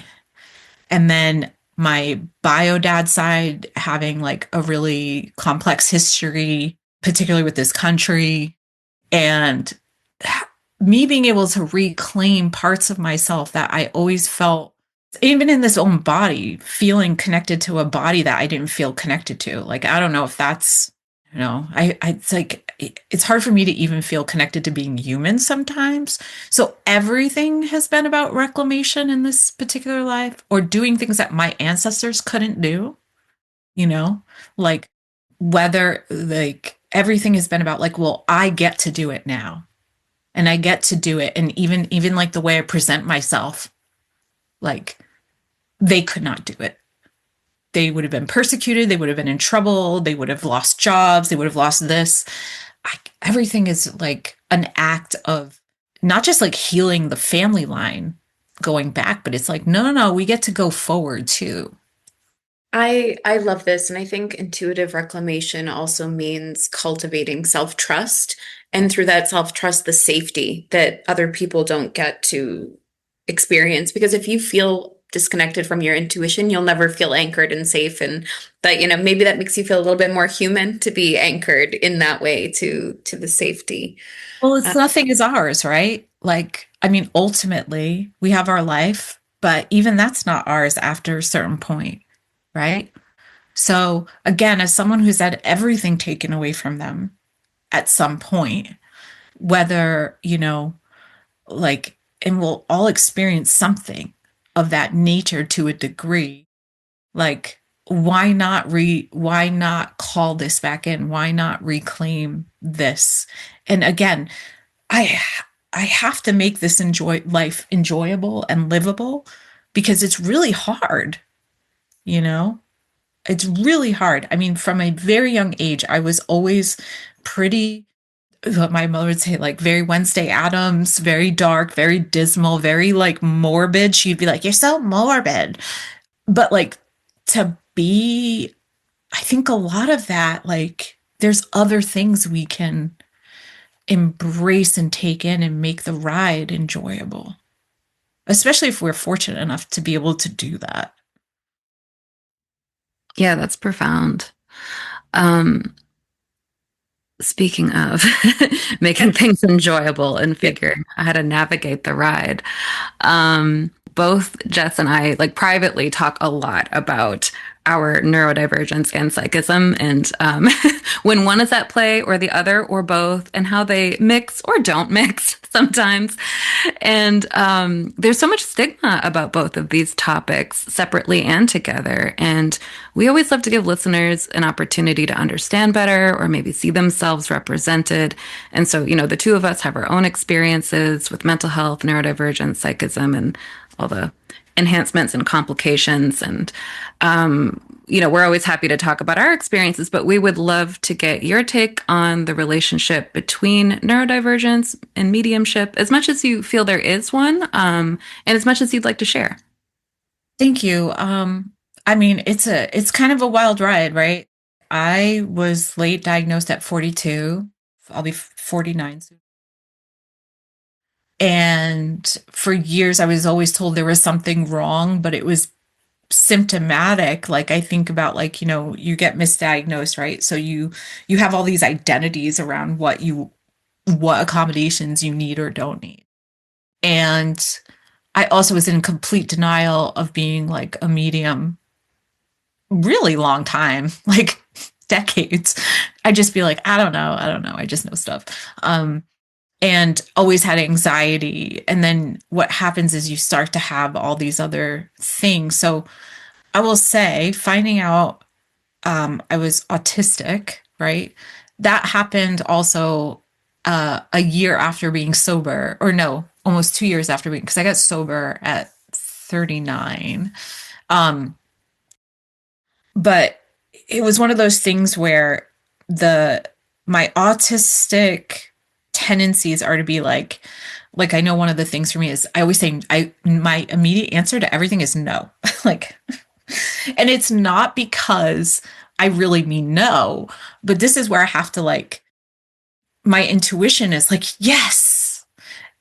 And then my bio dad side having like a really complex history, particularly with this country. And me being able to reclaim parts of myself that I always felt, even in this own body, feeling connected to a body that I didn't feel connected to. Like, I don't know if that's, it's like, it's hard for me to even feel connected to being human sometimes. So everything has been about reclamation in this particular life, or doing things that my ancestors couldn't do, like whether everything has been about well, I get to do it now and I get to do it. And even like the way I present myself, they could not do it. They would have been persecuted. They would have been in trouble. They would have lost jobs. They would have lost this. Everything is like an act of not just like healing the family line going back, but it's like, no, we get to go forward too. I love this. And I think intuitive reclamation also means cultivating self-trust. And through that self-trust, the safety that other people don't get to experience. Because if you feel disconnected from your intuition, you'll never feel anchored and safe. And that, maybe that makes you feel a little bit more human to be anchored in that way to the safety. Well, it's nothing is ours, right? Ultimately, we have our life, but even that's not ours after a certain point, right? So again, as someone who's had everything taken away from them at some point, whether, and we'll all experience something of that nature to a degree, why not call this back in? Why not reclaim this? And again, I have to make this life enjoyable and livable, because it's really hard, it's really hard. From a very young age, I was always pretty, what my mother would say, very Wednesday Addams, very dark, very dismal, very morbid. She'd be like, "You're so morbid." But to be, I think a lot of that, there's other things we can embrace and take in and make the ride enjoyable, especially if we're fortunate enough to be able to do that. Yeah, that's profound. Speaking of making things enjoyable and figuring out how to navigate the ride, both Jess and I privately talk a lot about our neurodivergence and psychism, and when one is at play or the other or both, and how they mix or don't mix sometimes. And there's so much stigma about both of these topics separately and together. And we always love to give listeners an opportunity to understand better or maybe see themselves represented. And so, the two of us have our own experiences with mental health, neurodivergence, psychism, and all the enhancements and complications. And, we're always happy to talk about our experiences, but we would love to get your take on the relationship between neurodivergence and mediumship, as much as you feel there is one, and as much as you'd like to share. Thank you. It's kind of a wild ride, right? I was late diagnosed at 42. I'll be 49 soon. And for years, I was always told there was something wrong, but it was symptomatic. Like I think about like, you get misdiagnosed, right? So you have all these identities around what accommodations you need or don't need. And I also was in complete denial of being like a medium really long time, like decades. I'd just be like, I don't know. I just know stuff. And always had anxiety. And then what happens is you start to have all these other things. So I will say, finding out I was autistic, right? That happened also a year after being sober, or no, almost 2 years after being, because I got sober at 39. But it was one of those things where my autistic tendencies are to be like I know one of the things for me is I always say my immediate answer to everything is no. Like, and it's not because I really mean no, but this is where I have to like, my intuition is like, yes.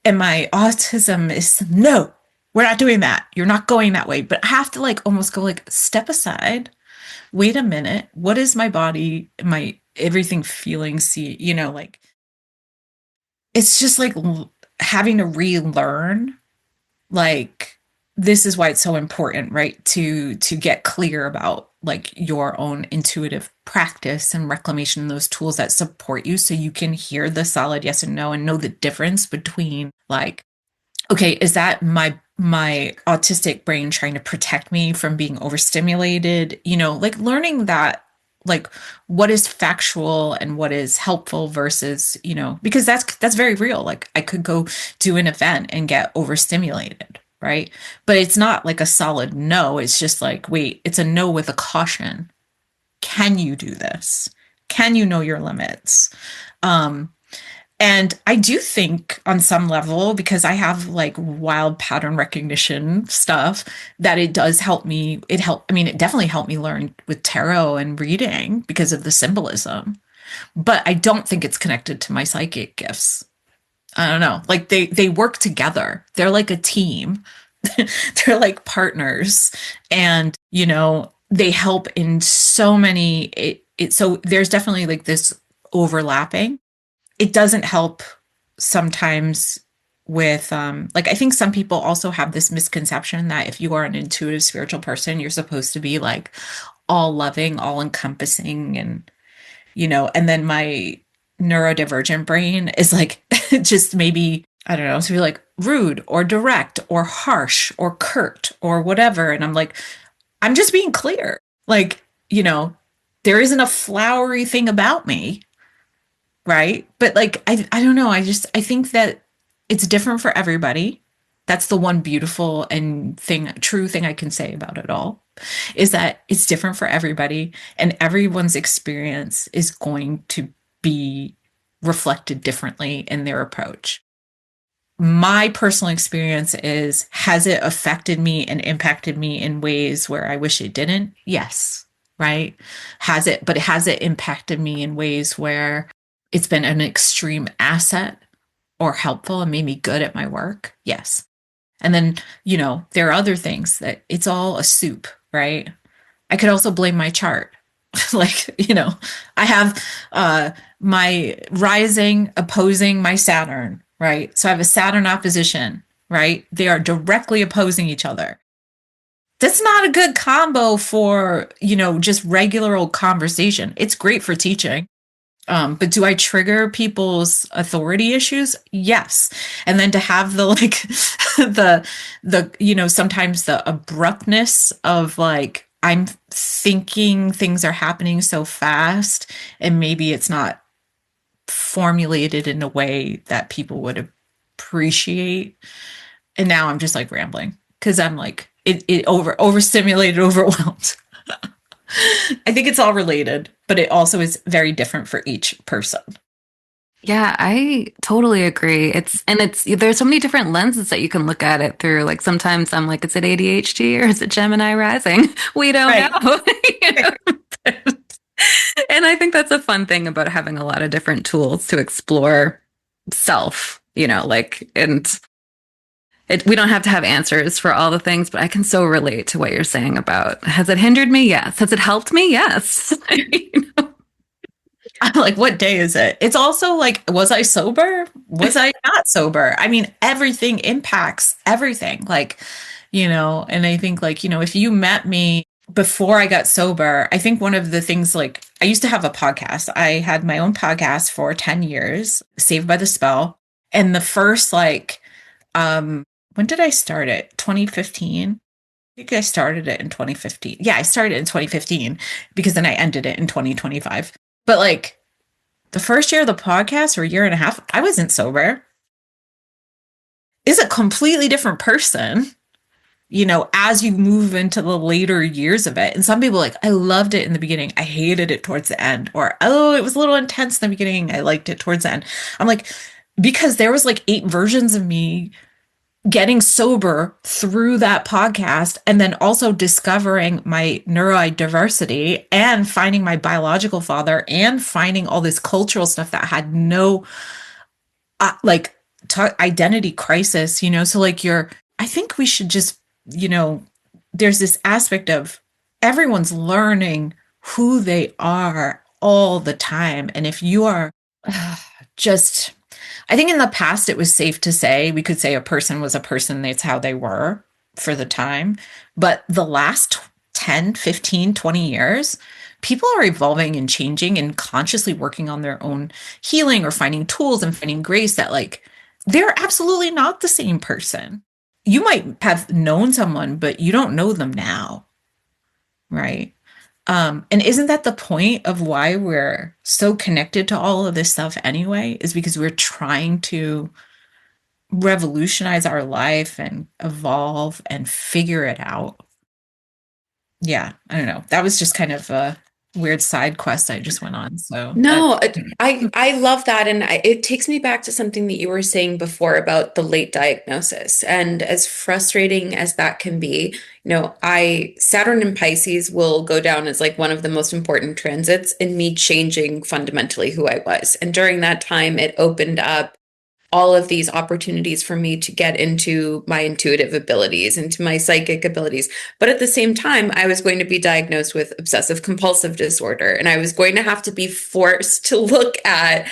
And my autism is no, we're not doing that. You're not going that way. But I have to like almost go like, step aside. Wait a minute. What is my body, my everything feeling, see, like, it's just like having to relearn, like, this is why it's so important, right? To get clear about like your own intuitive practice and reclamation, those tools that support you so you can hear the solid yes and no and know the difference between like, okay, is that my autistic brain trying to protect me from being overstimulated? Like learning that, like what is factual and what is helpful versus, because that's very real. Like I could go do an event and get overstimulated, right? But it's not like a solid no. It's just like, wait, it's a no with a caution. Can you do this? Can you know your limits? And I do think on some level, because I have like wild pattern recognition stuff, that it does help me. It definitely helped me learn with tarot and reading because of the symbolism. But I don't think it's connected to my psychic gifts. I don't know. Like they work together. They're like a team. They're like partners. And, they help in so many, so there's definitely like this overlapping. It doesn't help sometimes with, like, I think some people also have this misconception that if you are an intuitive spiritual person, you're supposed to be like all loving, all encompassing. And, and then my neurodivergent brain is like, just maybe, I don't know, to be like rude or direct or harsh or curt or whatever. And I'm like, I'm just being clear. Like, there isn't a flowery thing about me. Right. But like, I don't know. I think that it's different for everybody. That's the one beautiful and true thing I can say about it all, is that it's different for everybody and everyone's experience is going to be reflected differently in their approach. My personal experience is, has it affected me and impacted me in ways where I wish it didn't? Yes. Right. Has it impacted me in ways where it's been an extreme asset or helpful and made me good at my work? Yes. And then, there are other things that it's all a soup, right? I could also blame my chart. Like, I have my rising opposing my Saturn, right? So I have a Saturn opposition, right? They are directly opposing each other. That's not a good combo for, just regular old conversation. It's great for teaching. But do I trigger people's authority issues? Yes. And then to have the like the sometimes the abruptness of like, I'm thinking things are happening so fast and maybe it's not formulated in a way that people would appreciate. And now I'm just like rambling because I'm like overstimulated, overwhelmed. I think it's all related, but it also is very different for each person. Yeah, I totally agree. There's so many different lenses that you can look at it through. Like sometimes I'm like, is it ADHD or is it Gemini rising? We don't know. And I think that's a fun thing about having a lot of different tools to explore self, and We don't have to have answers for all the things, but I can so relate to what you're saying about, has it hindered me? Yes. Has it helped me? Yes. You know? I'm like, what day is it? It's also like, was I sober? Was I not sober? I mean, everything impacts everything. Like, and I think like, if you met me before I got sober, I think one of the things, like, I used to have a podcast. I had my own podcast for 10 years, Saved by the Spell. And the first, like, when did I start it? 2015? I think I started it in 2015. Yeah, I started it in 2015 because then I ended it in 2025. But like the first year of the podcast, or year and a half, I wasn't sober. Is a completely different person, as you move into the later years of it. And some people like, I loved it in the beginning. I hated it towards the end. Or, oh, it was a little intense in the beginning. I liked it towards the end. I'm like, because there was like 8 versions of me getting sober through that podcast, and then also discovering my neurodiversity and finding my biological father and finding all this cultural stuff that had no identity crisis, so like I think we should just, there's this aspect of everyone's learning who they are all the time. And if you are just, I think in the past, it was safe to say, we could say a person was a person, that's how they were for the time. But the last 10, 15, 20 years, people are evolving and changing and consciously working on their own healing or finding tools and finding grace that, like, they're absolutely not the same person. You might have known someone, but you don't know them now, right? And isn't that the point of why we're so connected to all of this stuff anyway? Is because we're trying to revolutionize our life and evolve and figure it out. Yeah, I don't know. That was just kind of a weird side quest I just went on. So No, I love that. And it takes me back to something that you were saying before about the late diagnosis. And as frustrating as that can be, Saturn in Pisces will go down as like one of the most important transits in me changing fundamentally who I was. And during that time, it opened up all of these opportunities for me to get into my intuitive abilities, into my psychic abilities. But at the same time, I was going to be diagnosed with obsessive compulsive disorder. And I was going to have to be forced to look at,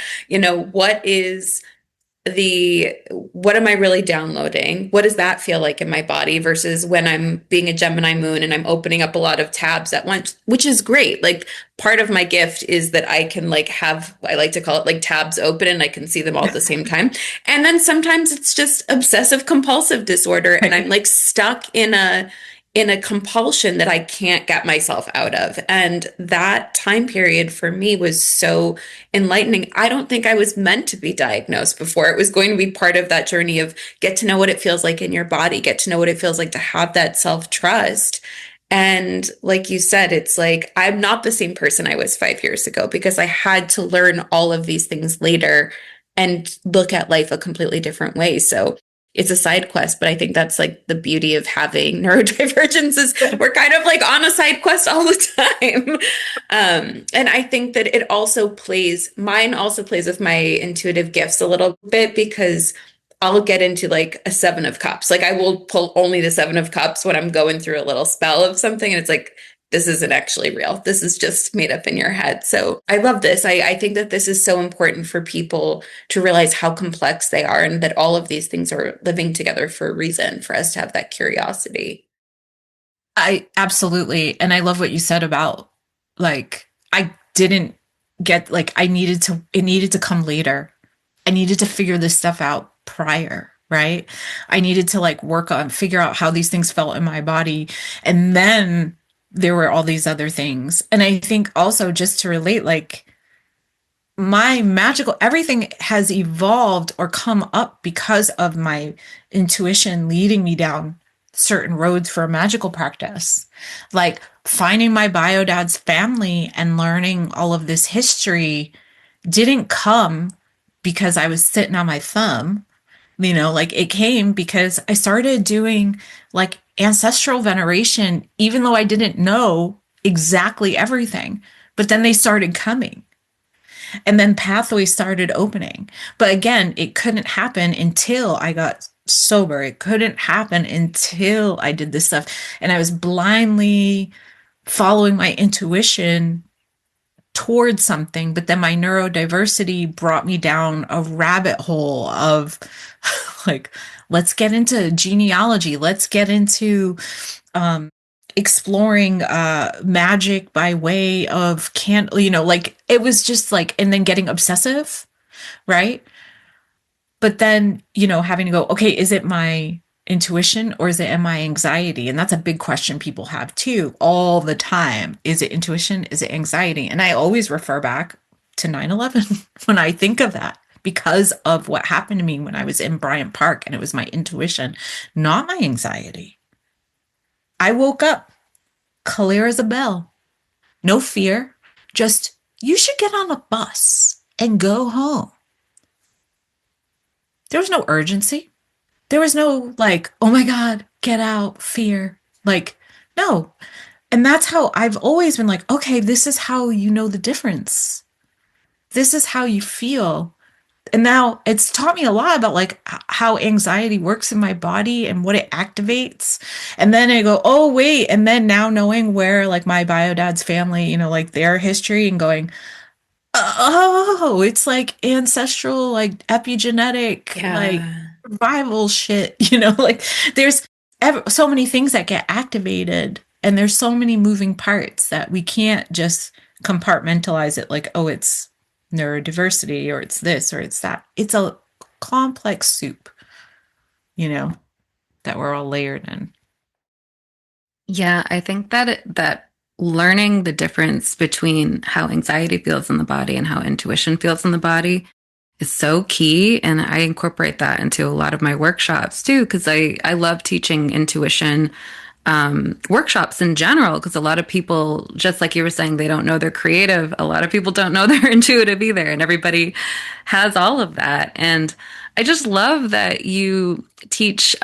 what am I really downloading? What does that feel like in my body versus when I'm being a Gemini moon and I'm opening up a lot of tabs at once, which is great. Like, part of my gift is that I can I like to call it like tabs open, and I can see them all at the same time. And then sometimes it's just obsessive compulsive disorder, and I'm like stuck in a compulsion that I can't get myself out of. And that time period for me was so enlightening. I don't think I was meant to be diagnosed before. It was going to be part of that journey of get to know what it feels like in your body, get to know what it feels like to have that self-trust. And like you said, it's like, I'm not the same person I was 5 years ago because I had to learn all of these things later and look at life a completely different way. So it's a side quest, but I think that's like the beauty of having neurodivergences. We're kind of like on a side quest all the time. And I think that mine also plays with my intuitive gifts a little bit, because I'll get into like a 7 of Cups. Like, I will pull only the 7 of Cups when I'm going through a little spell of something. And it's like, this isn't actually real. This is just made up in your head. So I love this. I think that this is so important for people to realize how complex they are, and that all of these things are living together for a reason, for us to have that curiosity. I absolutely. And I love what you said about, like, I didn't get, like, it needed to come later. I needed to figure this stuff out prior, right? I needed to figure out how these things felt in my body. And then there were all these other things. And I think also, just to relate, like, my everything has evolved or come up because of my intuition leading me down certain roads for a magical practice. Like, finding my bio dad's family and learning all of this history didn't come because I was sitting on my thumb. Like, it came because I started doing like ancestral veneration, even though I didn't know exactly everything. But then they started coming, and then pathways started opening. But again, it couldn't happen until I got sober. It couldn't happen until I did this stuff. And I was blindly following my intuition towards something, but then my neurodiversity brought me down a rabbit hole of like, let's get into genealogy, let's get into exploring magic by way of like it was just like, and then getting obsessive, right? But then, having to go, okay, is it my intuition or is it my anxiety? And that's a big question people have too, all the time. Is it intuition? Is it anxiety? And I always refer back to 9/11 when I think of that, because of what happened to me when I was in Bryant Park, and it was my intuition, not my anxiety. I woke up clear as a bell, no fear, just, you should get on a bus and go home. There was no urgency. There was no like, oh my God, get out, fear. Like, no. And that's how I've always been like, okay, this is how you know the difference. This is how you feel. And now it's taught me a lot about like how anxiety works in my body and what it activates. And then I go, oh, wait. And then now knowing where like my bio dad's family, like their history, and going, oh, it's like ancestral, like epigenetic, like survival shit, like there's so many things that get activated, and there's so many moving parts that we can't just compartmentalize it like, oh, it's neurodiversity or it's this or it's that. It's a complex soup, that we're all layered in. Yeah, I think that learning the difference between how anxiety feels in the body and how intuition feels in the body is so key. And I incorporate that into a lot of my workshops too, because I love teaching intuition workshops in general, because a lot of people, just like you were saying, they don't know they're creative. A lot of people don't know they're intuitive either. And everybody has all of that. And I just love that you teach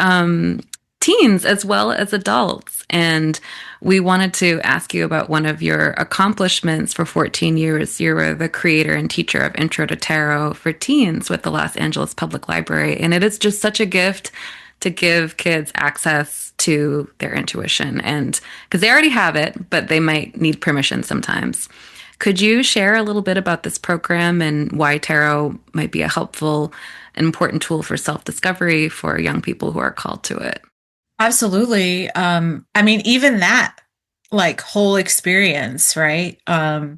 teens as well as adults. And we wanted to ask you about one of your accomplishments for 14 years. You were the creator and teacher of Intro to Tarot for teens with the Los Angeles Public Library. And it is just such a gift to give kids access to their intuition, and because they already have it, but they might need permission sometimes. Could you share a little bit about this program and why tarot might be a helpful and important tool for self-discovery for young people who are called to it? Absolutely. I mean, even that like whole experience, right? I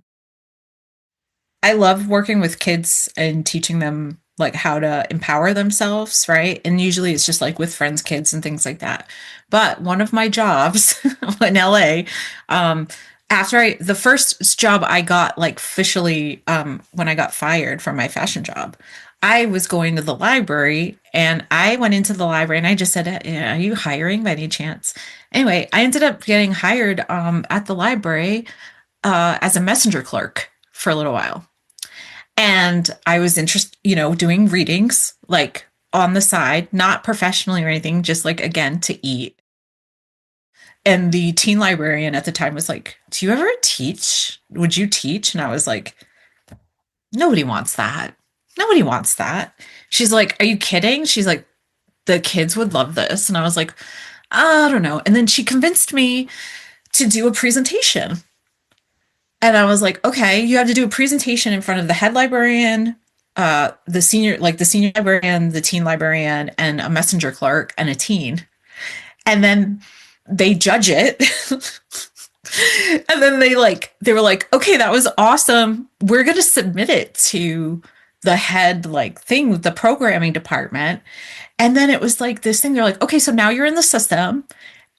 love working with kids and teaching them like how to empower themselves, right? And usually it's just like with friends, kids, and things like that. But one of my jobs in LA, after the first job I got like officially, when I got fired from my fashion job, I was going to the library, and I went into the library and I just said, are you hiring by any chance? Anyway, I ended up getting hired at the library as a messenger clerk for a little while. And I was interested, doing readings like on the side, not professionally or anything, just like, again, to eat. And the teen librarian at the time was like, do you ever teach? Would you teach? And I was like, nobody wants that. Nobody wants that. She's like, are you kidding? She's like, the kids would love this. And I was like, I don't know. And then she convinced me to do a presentation. And I was like, okay, you have to do a presentation in front of the head librarian, the senior librarian, the teen librarian, and a messenger clerk and a teen. And then they judge it. And then they were like, okay, that was awesome. We're going to submit it to the head thing with the programming department. And then it was like this thing. They're like, okay, so now you're in the system.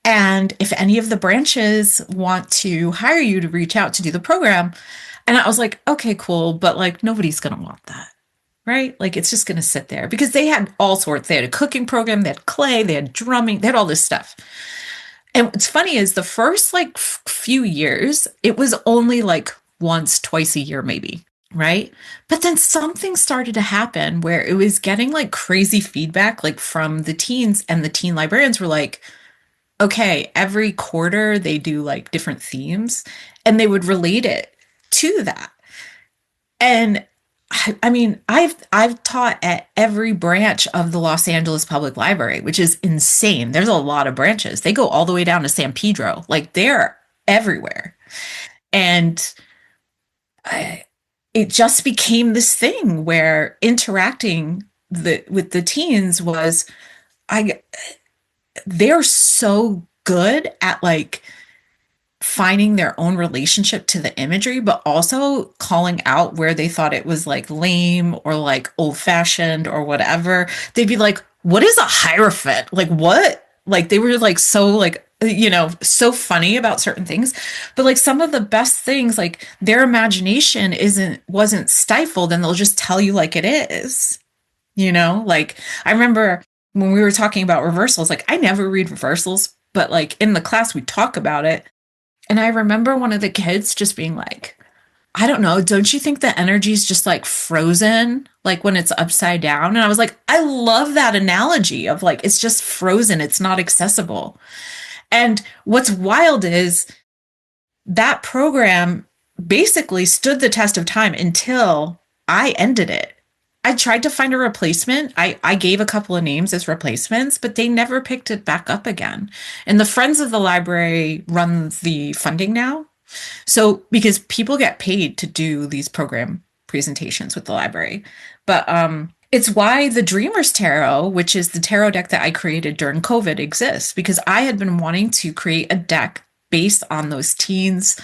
And if any of the branches want to hire you to reach out to do the program. And I was like, okay, cool. But nobody's going to want that. Right? It's just going to sit there, because they had all sorts. They had a cooking program, they had clay, they had drumming, they had all this stuff. And what's funny is the first few years, it was only once, twice a year, maybe. Right? But then something started to happen where it was getting crazy feedback, from the teens, and the teen librarians were like, okay, every quarter they do different themes, and they would relate it to that. And I mean, I've taught at every branch of the Los Angeles Public Library, which is insane. There's a lot of branches. They go all the way down to San Pedro. Like they're everywhere. And it just became this thing where interacting with the teens was I they're so good at like finding their own relationship to the imagery, but also calling out where they thought it was like lame or like old fashioned or whatever. They'd be like, what is a hierophant? Like, what? Like, they were like so, like, so funny about certain things. But like some of the best things, like their imagination wasn't stifled and they'll just tell you like it is, Like, I remember when we were talking about reversals, like, I never read reversals, but like in the class, we talk about it. And I remember one of the kids just being like, I don't know, don't you think the energy is just like frozen, like when it's upside down? And I was like, I love that analogy of like, it's just frozen, it's not accessible. And what's wild is that program basically stood the test of time until I ended it. I tried to find a replacement. I gave a couple of names as replacements, but they never picked it back up again. And the Friends of the Library run the funding now. So because people get paid to do these program presentations with the library. But it's why the Dreamer's Tarot, which is the tarot deck that I created during COVID, exists, because I had been wanting to create a deck based on those teens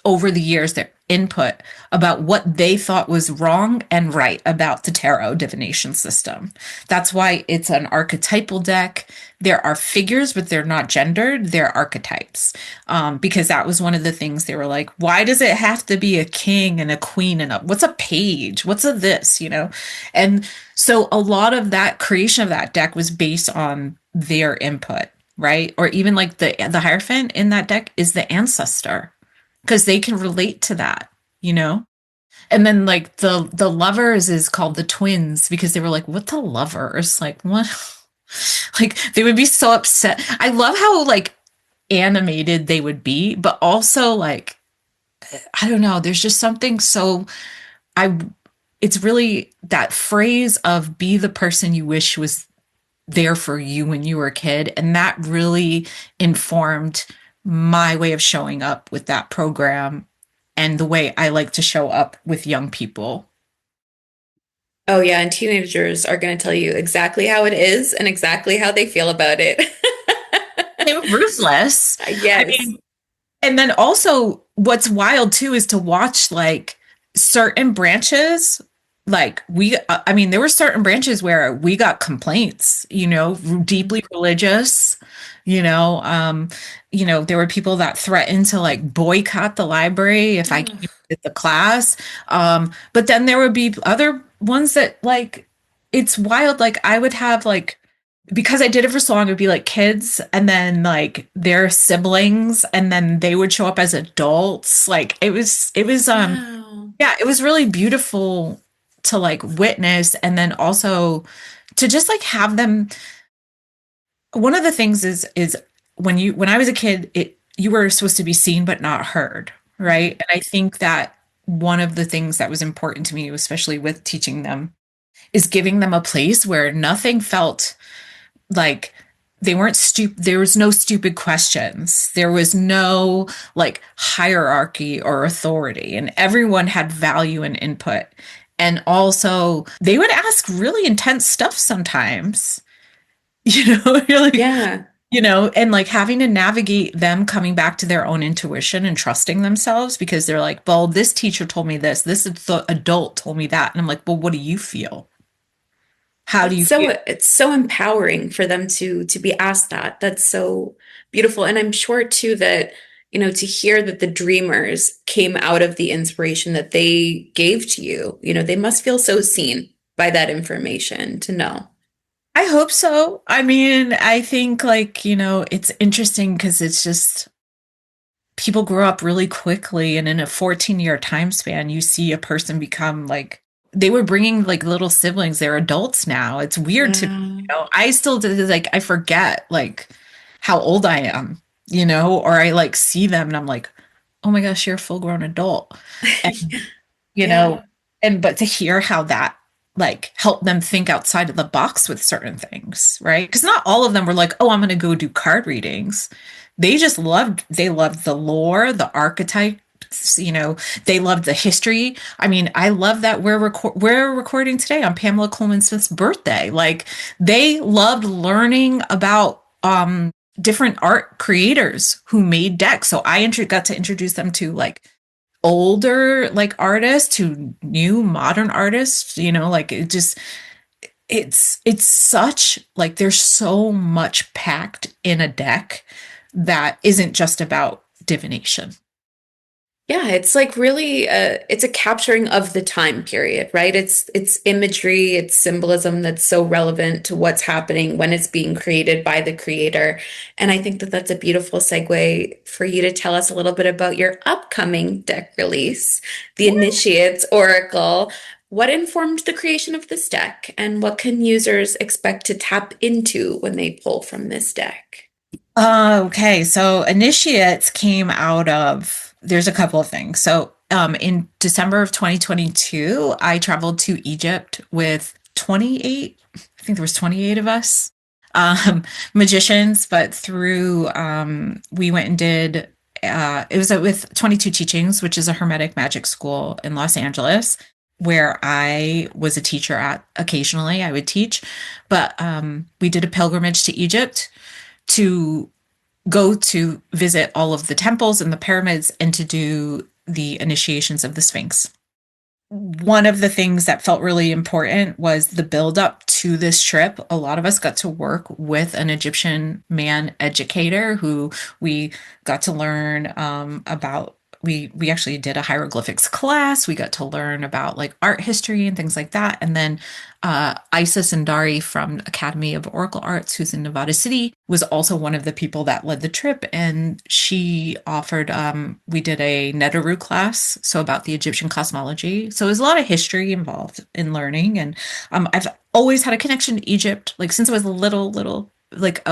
over the years, their input about what they thought was wrong and right about the tarot divination system. That's why it's an archetypal deck. There are figures, but they're not gendered. They're archetypes. Because that was one of the things they were like, why does it have to be a king and a queen and what's a page? What's a this, And so a lot of that creation of that deck was based on their input, right? Or even like the Hierophant in that deck is the ancestor, because they can relate to that, And then like the lovers is called the twins because they were like, what the lovers? Like, what? Like they would be so upset. I love how like animated they would be, but also like, I don't know, there's just something so it's really that phrase of be the person you wish was there for you when you were a kid. And that really informed my way of showing up with that program and the way I like to show up with young people. Oh, yeah. And teenagers are going to tell you exactly how it is and exactly how they feel about it. They were ruthless. Yes. I mean, and then also what's wild too is to watch like certain branches. Like there were certain branches where we got complaints, deeply religious, there were people that threatened to like boycott the library if I came to the class. But then there would be other ones that like, it's wild. Like I would have like, because I did it for so long, it would be like kids and then like their siblings, and then they would show up as adults. Like it was, Wow. yeah, it was really beautiful to like witness, and then also to just like have them. One of the things is when I was a kid, you were supposed to be seen but not heard, right? And I think that one of the things that was important to me, especially with teaching them, is giving them a place where nothing felt like they weren't stupid. There was no stupid questions. There was no like hierarchy or authority, and everyone had value and input. And also they would ask really intense stuff sometimes, you're like, Yeah. And like having to navigate them coming back to their own intuition and trusting themselves, because they're like, well, this teacher told me this adult told me that. And I'm like, well, what do you feel? How do you feel? It's so empowering for them to be asked that. That's so beautiful. And I'm sure too that, to hear that the dreamers came out of the inspiration that they gave to you, they must feel so seen by that information to know. I hope so. I mean, I think like, it's interesting because it's just people grow up really quickly, and in a 14-year time span, you see a person become like, they were bringing like little siblings. They're adults now. It's weird to, I still like, I forget like how old I am, or I like see them and I'm like, oh my gosh, you're a full grown adult. And, Yeah. but to hear how that like helped them think outside of the box with certain things, right? Because not all of them were like, oh, I'm going to go do card readings. They loved the lore, the archetypes, they loved the history. I mean, I love that we're recording today on Pamela Coleman Smith's birthday. Like, they loved learning about different art creators who made decks. So I got to introduce them to like older like artists, to new modern artists, like it's such like there's so much packed in a deck that isn't just about divination. Yeah, it's like really it's a capturing of the time period, right? It's imagery, it's symbolism that's so relevant to what's happening when it's being created by the creator. And I think that that's a beautiful segue for you to tell us a little bit about your upcoming deck release, the Initiates Oracle. What informed the creation of this deck, and what can users expect to tap into when they pull from this deck? Okay, so Initiates came out of, there's a couple of things. So in December of 2022, I traveled to Egypt with 28, I think there was 28 of us, magicians, but through, we went and did, it was with 22 Teachings, which is a Hermetic magic school in Los Angeles, where I was a teacher at. Occasionally I would teach, but we did a pilgrimage to Egypt to go to visit all of the temples and the pyramids and to do the initiations of the Sphinx. One of the things that felt really important was the build up to this trip. A lot of us got to work with an Egyptian man educator who we got to learn about. We actually did a hieroglyphics class. We got to learn about like art history and things like that. And then Isis and Dari from Academy of Oracle Arts, who's in Nevada City, was also one of the people that led the trip. And she offered, we did a Neteru class, so about the Egyptian cosmology. So there's a lot of history involved in learning. And I've always had a connection to Egypt, like since I was little, like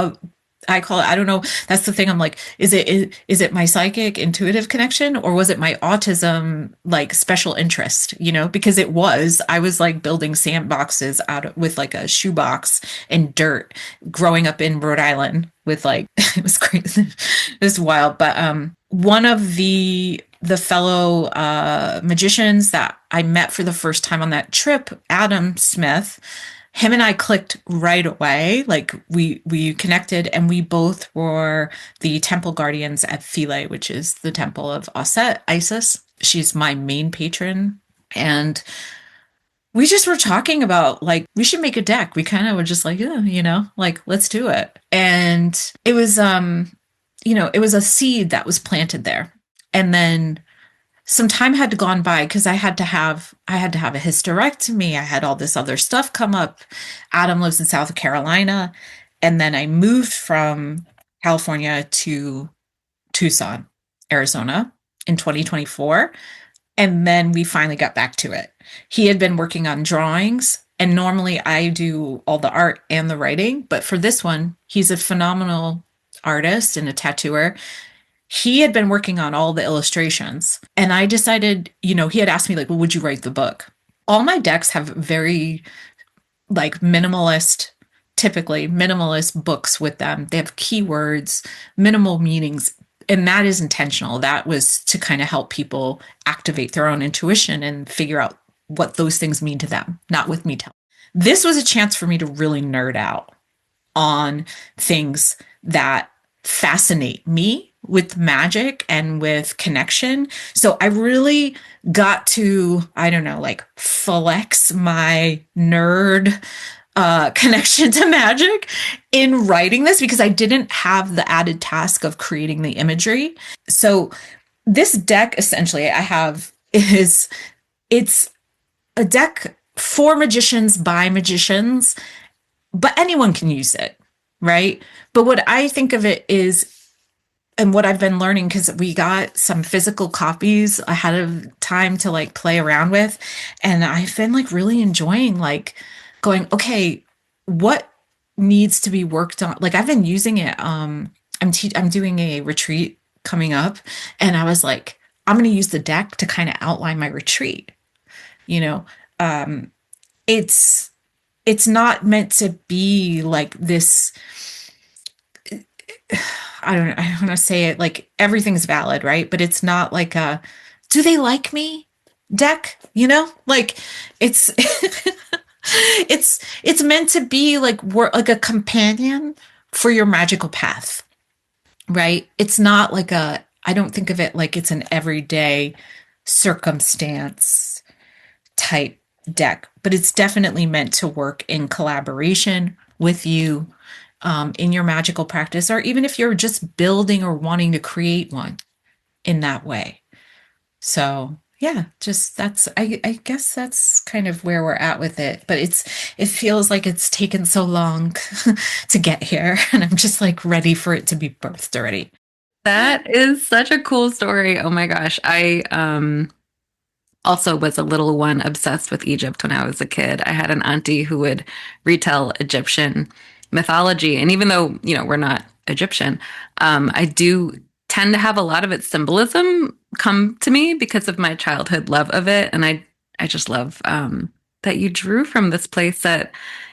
I call it, I don't know, that's the thing. I'm like, is it my psychic intuitive connection, or was it my autism, like special interest, because I was like building sandboxes with like a shoebox and dirt growing up in Rhode Island with like, it was crazy. It was wild. But, one of the fellow, magicians that I met for the first time on that trip, Adam Smith, him and I clicked right away. Like we connected, and we both were the temple guardians at Philae, which is the temple of Isis. She's my main patron. And we just were talking about like, we should make a deck. We kind of were just like, yeah, like, let's do it. And it was, it was a seed that was planted there. And then some time had gone by because I had to have a hysterectomy. I had all this other stuff come up. Adam lives in South Carolina. And then I moved from California to Tucson, Arizona in 2024. And then we finally got back to it. He had been working on drawings, and normally I do all the art and the writing. But for this one, he's a phenomenal artist and a tattooer. He had been working on all the illustrations, and I decided, he had asked me like, well, would you write the book? All my decks have very like typically minimalist books with them. They have keywords, minimal meanings, and that is intentional. That was to kind of help people activate their own intuition and figure out what those things mean to them, not with me telling. This was a chance for me to really nerd out on things that fascinate me with magic and with connection. So I really got to, like flex my nerd connection to magic in writing this, because I didn't have the added task of creating the imagery. So this deck essentially it's a deck for magicians by magicians, but anyone can use it, right? But what I think of it is, and what I've been learning, because we got some physical copies ahead of time to like play around with, and I've been like really enjoying like going, okay, what needs to be worked on? Like I've been using it. I'm doing a retreat coming up, and I was like, I'm going to use the deck to kind of outline my retreat, you know, um, it's not meant to be like this. I don't want to say it like everything's valid, right? But it's not like a, do they like me deck, like it's it's meant to be like we're like a companion for your magical path, right? It's not like I don't think of it like it's an everyday circumstance type deck, but it's definitely meant to work in collaboration with you, in your magical practice, or even if you're just building or wanting to create one in that way. So yeah, just I guess that's kind of where we're at with it. But it feels like it's taken so long to get here, and I'm just like ready for it to be birthed already. That is such a cool story. Oh my gosh. I also was a little one obsessed with Egypt when I was a kid. I had an auntie who would retell Egyptian mythology. And even though, we're not Egyptian, I do tend to have a lot of its symbolism come to me because of my childhood love of it. And I just love that you drew from this place that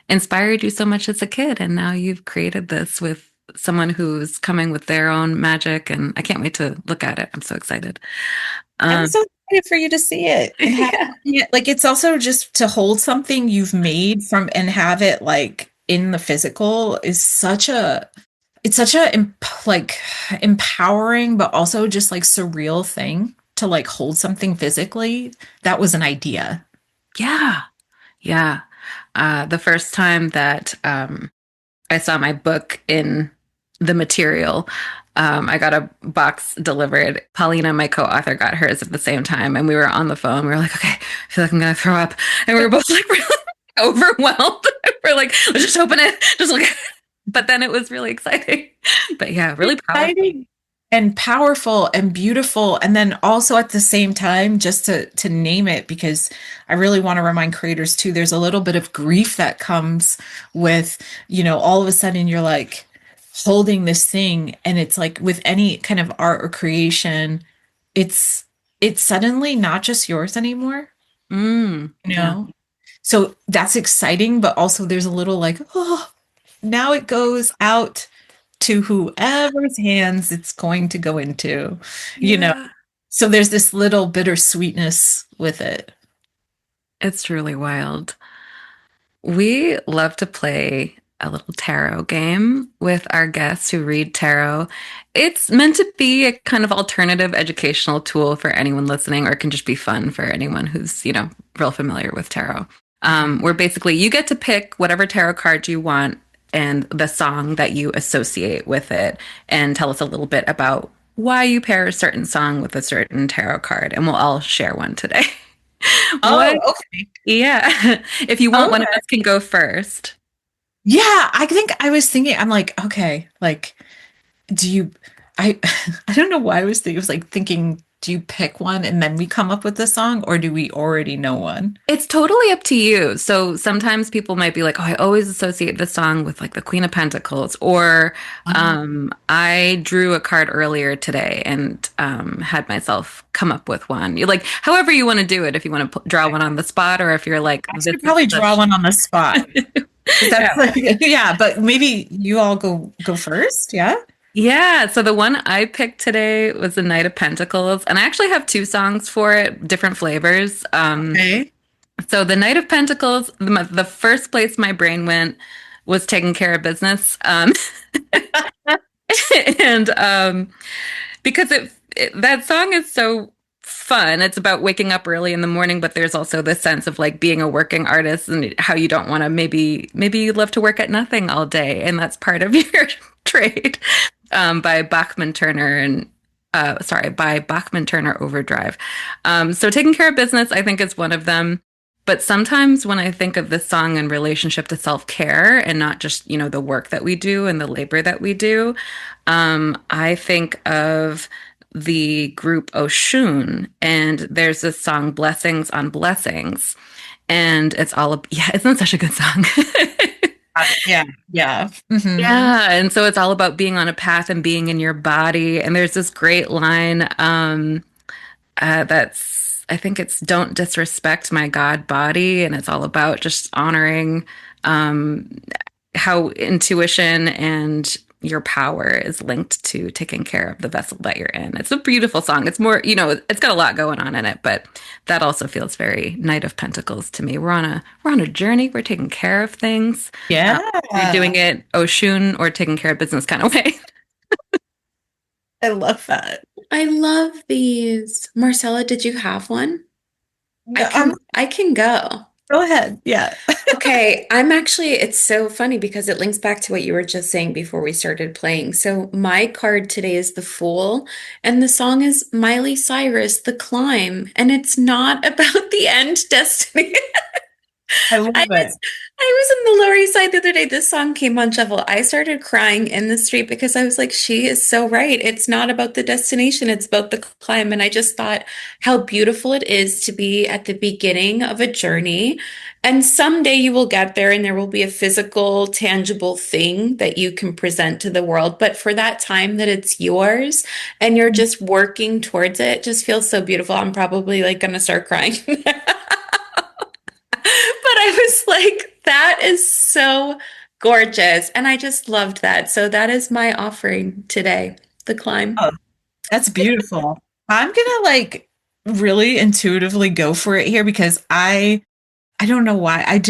inspired you so much as a kid. And now you've created this with someone who's coming with their own magic. And I can't wait to look at it. I'm so excited. I'm so excited for you to see it. And like, it's also just to hold something you've made from and have it like in the physical is it's such a like empowering, but also just like surreal thing to like hold something physically. That was an idea. Yeah. Yeah. The first time that I saw my book in the material, I got a box delivered. Paulina, my co-author, got hers at the same time. And we were on the phone. We were like, okay, I feel like I'm going to throw up. And we were both like really overwhelmed. We're like, let's just open it. Just look at it. But then it was really exciting. But yeah, really powerful. And powerful and beautiful. And then also at the same time, just to name it, because I really want to remind creators too, there's a little bit of grief that comes with, all of a sudden you're like holding this thing, and it's like with any kind of art or creation, it's suddenly not just yours anymore. Yeah. So that's exciting, but also there's a little like, oh, now it goes out to whoever's hands it's going to go into, So there's this little bittersweetness with it. It's really wild. We love to play a little tarot game with our guests who read tarot. It's meant to be a kind of alternative educational tool for anyone listening, or it can just be fun for anyone who's, real familiar with tarot. Where basically you get to pick whatever tarot card you want and the song that you associate with it, and tell us a little bit about why you pair a certain song with a certain tarot card. And we'll all share one today. Okay. Yeah. If you want, one of us can go first. Yeah, I think I was thinking, I'm like, okay, like, I don't know why I was thinking, it was like thinking, do you pick one and then we come up with the song, or do we already know one? It's totally up to you. So sometimes people might be like, oh, I always associate this song with like the Queen of Pentacles, or I drew a card earlier today and had myself come up with one. You like, however you want to do it, if you want to draw one on the spot, or if you're like, I should probably draw one on the spot. Yeah, but maybe you all go first. Yeah. Yeah, so the one I picked today was the Knight of Pentacles, and I actually have two songs for it, different flavors. Okay. So the Knight of Pentacles, the first place my brain went was Taking Care of Business, and because that song is so fun. It's about waking up early in the morning, but there's also this sense of like being a working artist and how you don't want to, maybe you love to work at nothing all day, and that's part of your trade. By Bachman Turner and by Bachman Turner Overdrive. So Taking Care of Business, I think, is one of them. But sometimes when I think of this song in relationship to self-care and not just, the work that we do and the labor that we do, I think of the group Oshun, and there's this song, Blessings on Blessings. And it's isn't such a good song? Yeah. Mm-hmm. Yeah. And so it's all about being on a path and being in your body. And there's this great line that's I think it's don't disrespect my God body. And it's all about just honoring how intuition and your power is linked to taking care of the vessel that you're in. It's a beautiful song. It's more, it's got a lot going on in it, but that also feels very Knight of Pentacles to me. We're on a journey. We're taking care of things. Yeah. You're doing it Oshun or taking care of business kind of way. I love that. I love these. Marcella, did you have one? I can go. Go ahead. Yeah. Okay, it's so funny because it links back to what you were just saying before we started playing. So my card today is the Fool, and the song is Miley Cyrus, The Climb, and it's not about the end destiny. I love it. I was in the Lower East Side the other day. This song came on shuffle. I started crying in the street because I was like, she is so right. It's not about the destination, it's about the climb. And I just thought how beautiful it is to be at the beginning of a journey. And someday you will get there and there will be a physical, tangible thing that you can present to the world. But for that time that it's yours and you're just working towards it, just feels so beautiful. I'm probably like going to start crying. But I was like, that is so gorgeous. And I just loved that. So that is my offering today, The Climb. Oh, that's beautiful. I'm going to really intuitively go for it here because I don't know why. I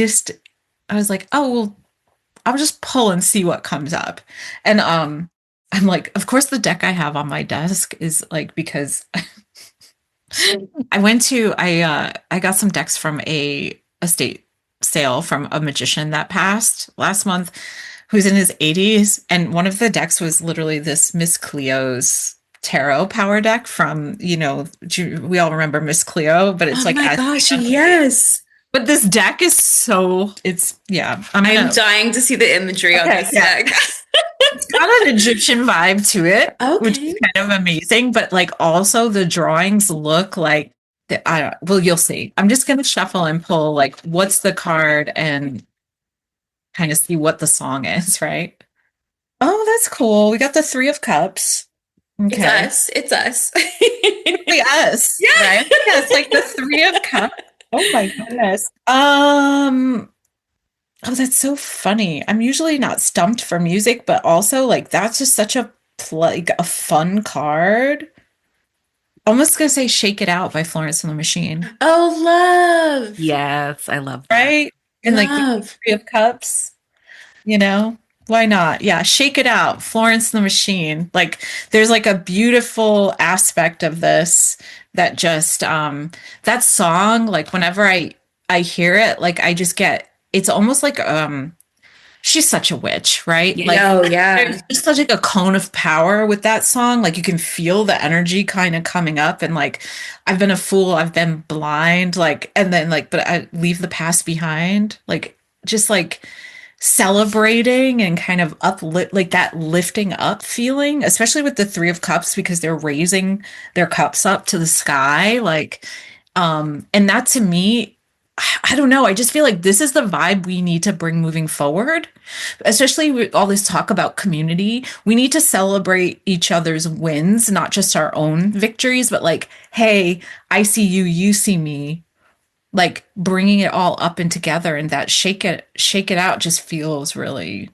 was like, oh, well, I'll just pull and see what comes up. And I'm like, of course, the deck I have on my desk is because I got some decks from a estate sale from a magician that passed last month who's in his 80s, and one of the decks was literally this Miss Cleo's tarot power deck from we all remember Miss Cleo, but it's oh my gosh, yes. But this deck is I'm dying to see the imagery on this deck. It's got an Egyptian vibe to it, which is kind of amazing, but also the drawings look like you'll see. I'm just going to shuffle and pull what's the card and kind of see what the song is, right? Oh, that's cool. We got the Three of Cups. Okay. It's us. Us. Yeah. Right? Yes, the Three of Cups. Oh my goodness. Oh, that's so funny. I'm usually not stumped for music, but also that's just such a fun card. Almost gonna say "Shake It Out" by Florence and the Machine. Oh, love. Yes, I love that. Right? And the Three of Cups. Why not? Yeah, "Shake It Out," Florence and the Machine. There's a beautiful aspect of this that just that song. Whenever I hear it, I just get. It's almost she's such a witch, right? Oh, yeah. There's just such a cone of power with that song. You can feel the energy kind of coming up, and I've been a fool, I've been blind, and then but I leave the past behind. Just celebrating and kind of that lifting up feeling, especially with the Three of Cups because they're raising their cups up to the sky. And that to me, I don't know. I just feel this is the vibe we need to bring moving forward, especially with all this talk about community. We need to celebrate each other's wins, not just our own victories, but hey, I see you, you see me, bringing it all up and together. And that shake it out just feels really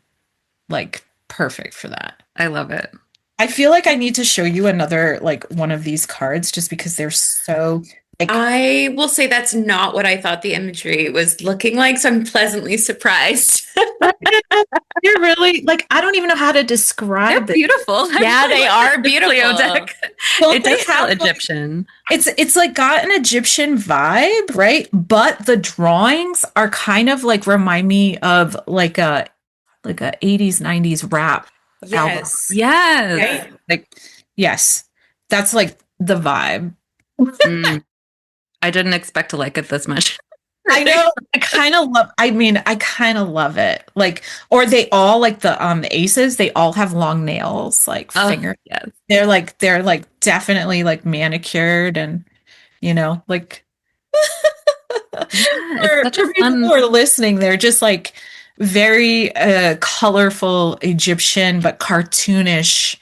perfect for that. I love it. I feel I need to show you another one of these cards just because they're so. I will say that's not what I thought the imagery was looking like, so I'm pleasantly surprised. You're really I don't even know how to describe They're beautiful. Yeah, they are beautiful. Deck. It does have Egyptian. It's got an Egyptian vibe, right? But the drawings are kind of remind me of a 80s 90s rap album. Yes. Right? Yes. That's the vibe. I didn't expect to like it this much. I know. I kind of love it. Or they all the aces, they all have long nails, fingers. Yes. They're definitely manicured and for people who are listening, they're just very colorful Egyptian but cartoonish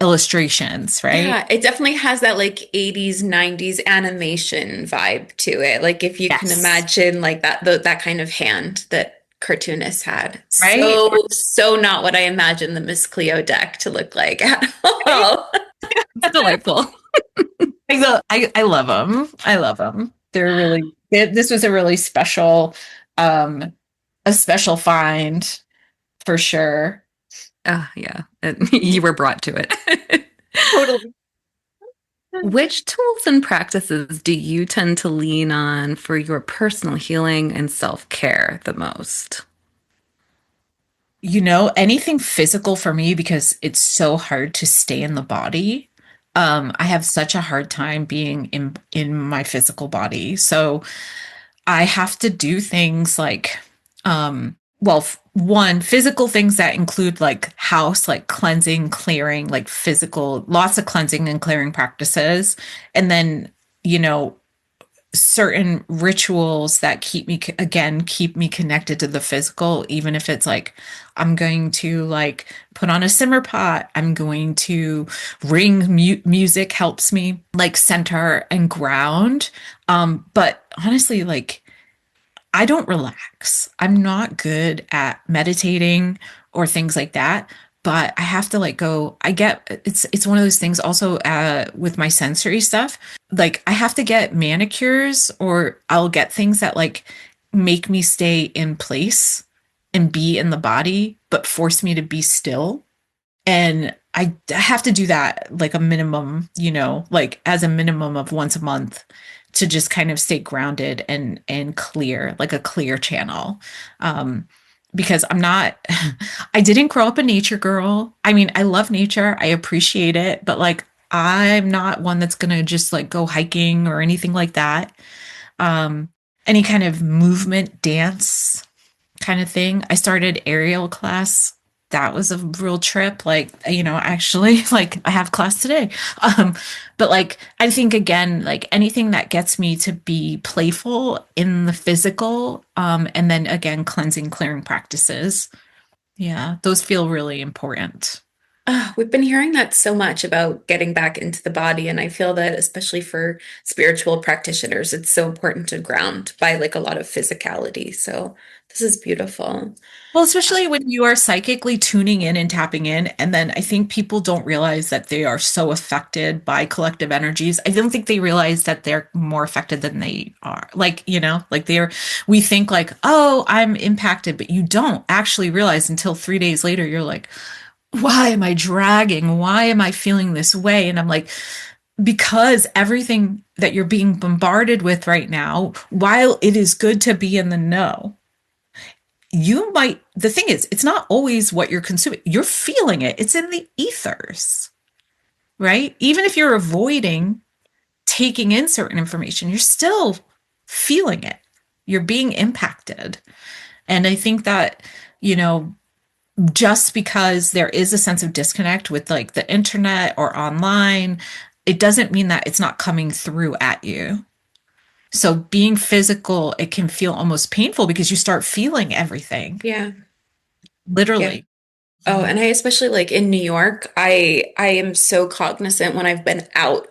illustrations, right? Yeah, it definitely has that like 80s, 90s animation vibe to it. Like if you can Yes. imagine like that kind of hand that cartoonists had. Right? So not what I imagined the Miss Cleo deck to look like at all. It's delightful. I love them. I love them. They're really, this was um, a special find for sure. Yeah, you were brought to it. Totally. Which tools and practices do you tend to lean on for your personal healing and self-care the most? Anything physical for me because it's so hard to stay in the body. I have such a hard time being in my physical body. So I have to do things like, one, physical things that include like house, like cleansing, clearing, like physical, lots of cleansing and clearing practices. And then, you know, certain rituals that keep me connected to the physical, even if it's like I'm going to like put on a simmer pot, I'm going to music helps me like center and ground. But honestly, like I don't relax. I'm not good at meditating or things like that, but I have to like go. It's one of those things also with my sensory stuff. Like I have to get manicures or I'll get things that like make me stay in place and be in the body, but force me to be still. And I have to do that like a minimum, like as a minimum of once a month to just kind of stay grounded and clear, like a clear channel. Because I'm not, I didn't grow up a nature girl. I mean, I love nature, I appreciate it, but like I'm not one that's gonna just like go hiking or anything like that. Um, any kind of movement, dance kind of thing. I started aerial class. That was a real trip. Like, actually, like I have class today. Um, but like, I think again, like anything that gets me to be playful in the physical, and then again, cleansing, clearing practices. Yeah, those feel really important. We've been hearing that so much about getting back into the body, and I feel that especially for spiritual practitioners, it's so important to ground by like a lot of physicality. So this is beautiful. Well, especially when you are psychically tuning in and tapping in. And then I think people don't realize that they are so affected by collective energies. I don't think they realize that they're more affected than they are. Like, like we think like, oh, I'm impacted, but you don't actually realize until 3 days later, you're like, why am I dragging? Why am I feeling this way? And I'm like, because everything that you're being bombarded with right now, while it is good to be in the know, the thing is, it's not always what you're consuming. You're feeling it. It's in the ethers, right? Even if you're avoiding taking in certain information, you're still feeling it. You're being impacted. And I think that, just because there is a sense of disconnect with like the internet or online, it doesn't mean that it's not coming through at you. So being physical, it can feel almost painful because you start feeling everything. Yeah. Literally. Yeah. Oh, and I especially like in New York, I am so cognizant when I've been out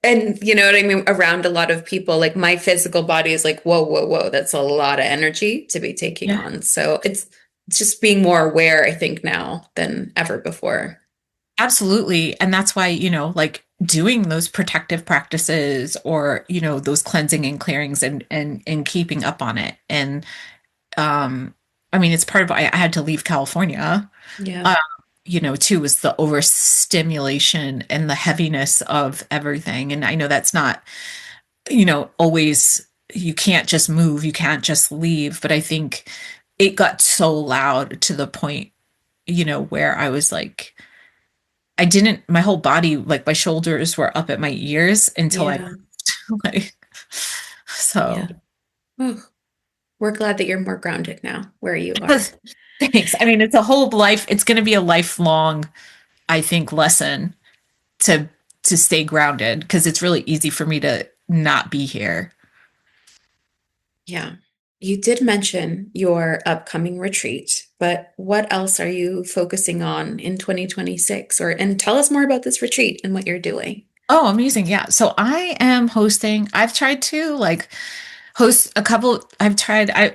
and you know what I mean, around a lot of people, like my physical body is like, whoa, whoa, whoa, that's a lot of energy to be taking Yeah. on. So it's just being more aware, I think, now than ever before. Absolutely. And that's why, like doing those protective practices or, those cleansing and clearings and keeping up on it. And I mean, it's part of why I had to leave California. Yeah. Uh, too, was the overstimulation and the heaviness of everything. And I know that's not, always, you can't just move, you can't just leave. But I think it got so loud to the point, where I was like, my whole body, like my shoulders were up at my ears until I Yeah. like, so Yeah. Oh, we're glad that you're more grounded now where you are. thanks. I mean, it's going to be a lifelong, I think, lesson to stay grounded because it's really easy for me to not be here. Yeah. You did mention your upcoming retreat, but what else are you focusing on in 2026? And tell us more about this retreat and what you're doing. Oh, amazing. Yeah. So I am hosting, I've tried to like host a couple,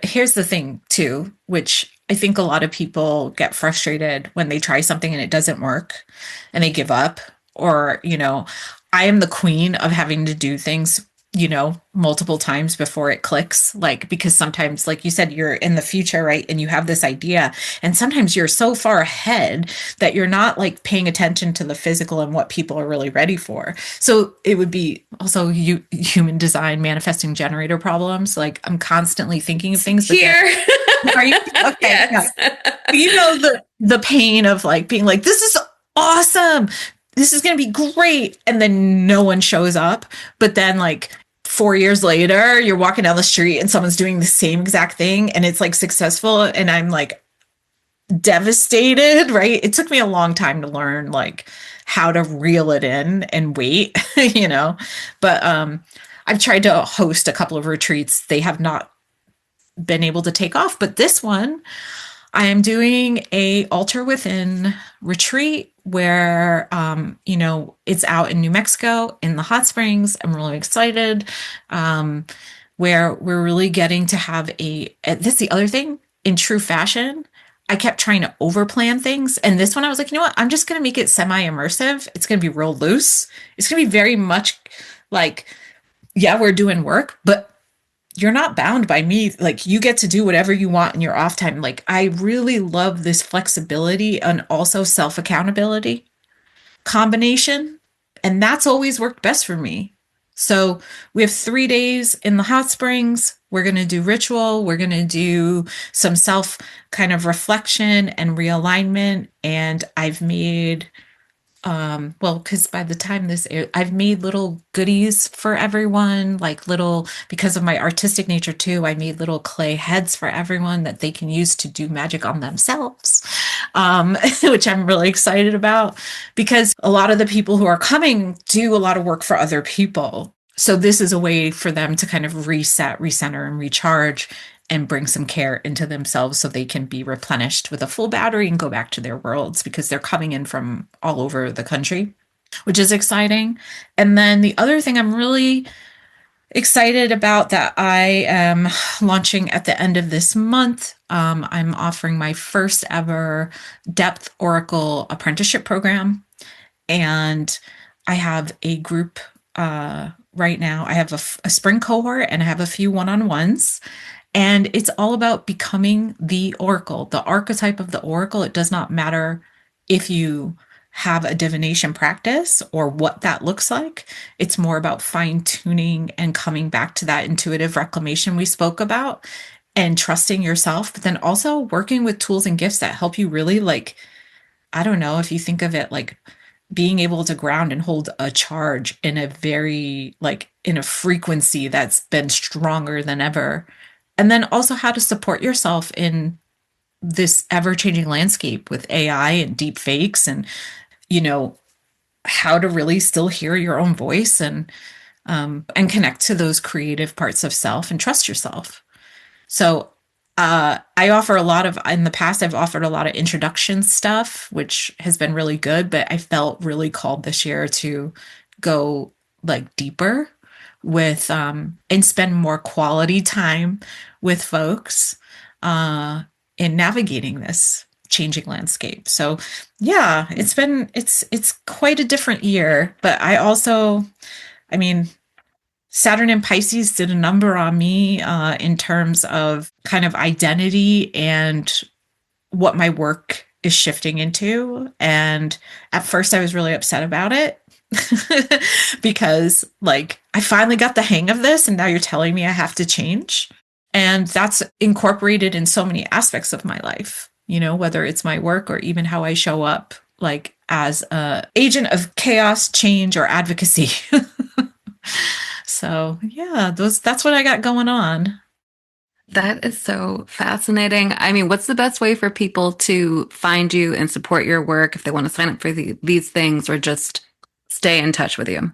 here's the thing too, which I think a lot of people get frustrated when they try something and it doesn't work and they give up. Or, I am the queen of having to do things, multiple times before it clicks. Like, because sometimes, like you said, you're in the future, right? And you have this idea. And sometimes you're so far ahead that you're not like paying attention to the physical and what people are really ready for. So it would be also human design manifesting generator problems. Like, I'm constantly thinking of things. Here. Are you? Okay. Yes. Yeah. The pain of like being like, this is awesome. This is going to be great. And then no one shows up. But then like 4 years later, you're walking down the street and someone's doing the same exact thing and it's like successful. And I'm like devastated, right? It took me a long time to learn like how to reel it in and wait, but I've tried to host a couple of retreats. They have not been able to take off, but this one, I am doing a Altar Within retreat where, it's out in New Mexico in the hot springs. I'm really excited. Where we're really getting to have this is the other thing in true fashion. I kept trying to overplan things. And this one I was like, you know what? I'm just going to make it semi-immersive. It's going to be real loose. It's going to be very much like, yeah, we're doing work, but you're not bound by me. Like, you get to do whatever you want in your off time. Like, I really love this flexibility and also self-accountability combination. And that's always worked best for me. So we have 3 days in the hot springs. We're going to do ritual. We're going to do some self kind of reflection and realignment. And I've made because by the time I've made little goodies for everyone, like because of my artistic nature too, I made little clay heads for everyone that they can use to do magic on themselves, which I'm really excited about because a lot of the people who are coming do a lot of work for other people. So this is a way for them to kind of reset, recenter, and recharge and bring some care into themselves so they can be replenished with a full battery and go back to their worlds because they're coming in from all over the country, which is exciting. And then the other thing I'm really excited about that I am launching at the end of this month, I'm offering my first ever depth oracle apprenticeship program. And I have a group right now. I have a spring cohort and I have a few one-on-ones. And it's all about becoming the oracle, the archetype of the oracle. It does not matter if you have a divination practice or what that looks like. It's more about fine-tuning and coming back to that intuitive reclamation we spoke about and trusting yourself, but then also working with tools and gifts that help you really like, I don't know if you think of it like being able to ground and hold a charge in a very like in a frequency that's been stronger than ever. And then also how to support yourself in this ever-changing landscape with AI and deep fakes and, how to really still hear your own voice and connect to those creative parts of self and trust yourself. So I offer in the past, I've offered a lot of introduction stuff, which has been really good, but I felt really called this year to go like deeper with and spend more quality time with folks in navigating this changing landscape. So yeah, it's quite a different year, but Saturn in Pisces did a number on me in terms of kind of identity and what my work is shifting into. And at first I was really upset about it because like I finally got the hang of this and now you're telling me I have to change. And that's incorporated in so many aspects of my life, whether it's my work or even how I show up like as a agent of chaos, change, or advocacy. So yeah, that's what I got going on. That is so fascinating. I mean, what's the best way for people to find you and support your work if they want to sign up for these things or just stay in touch with you?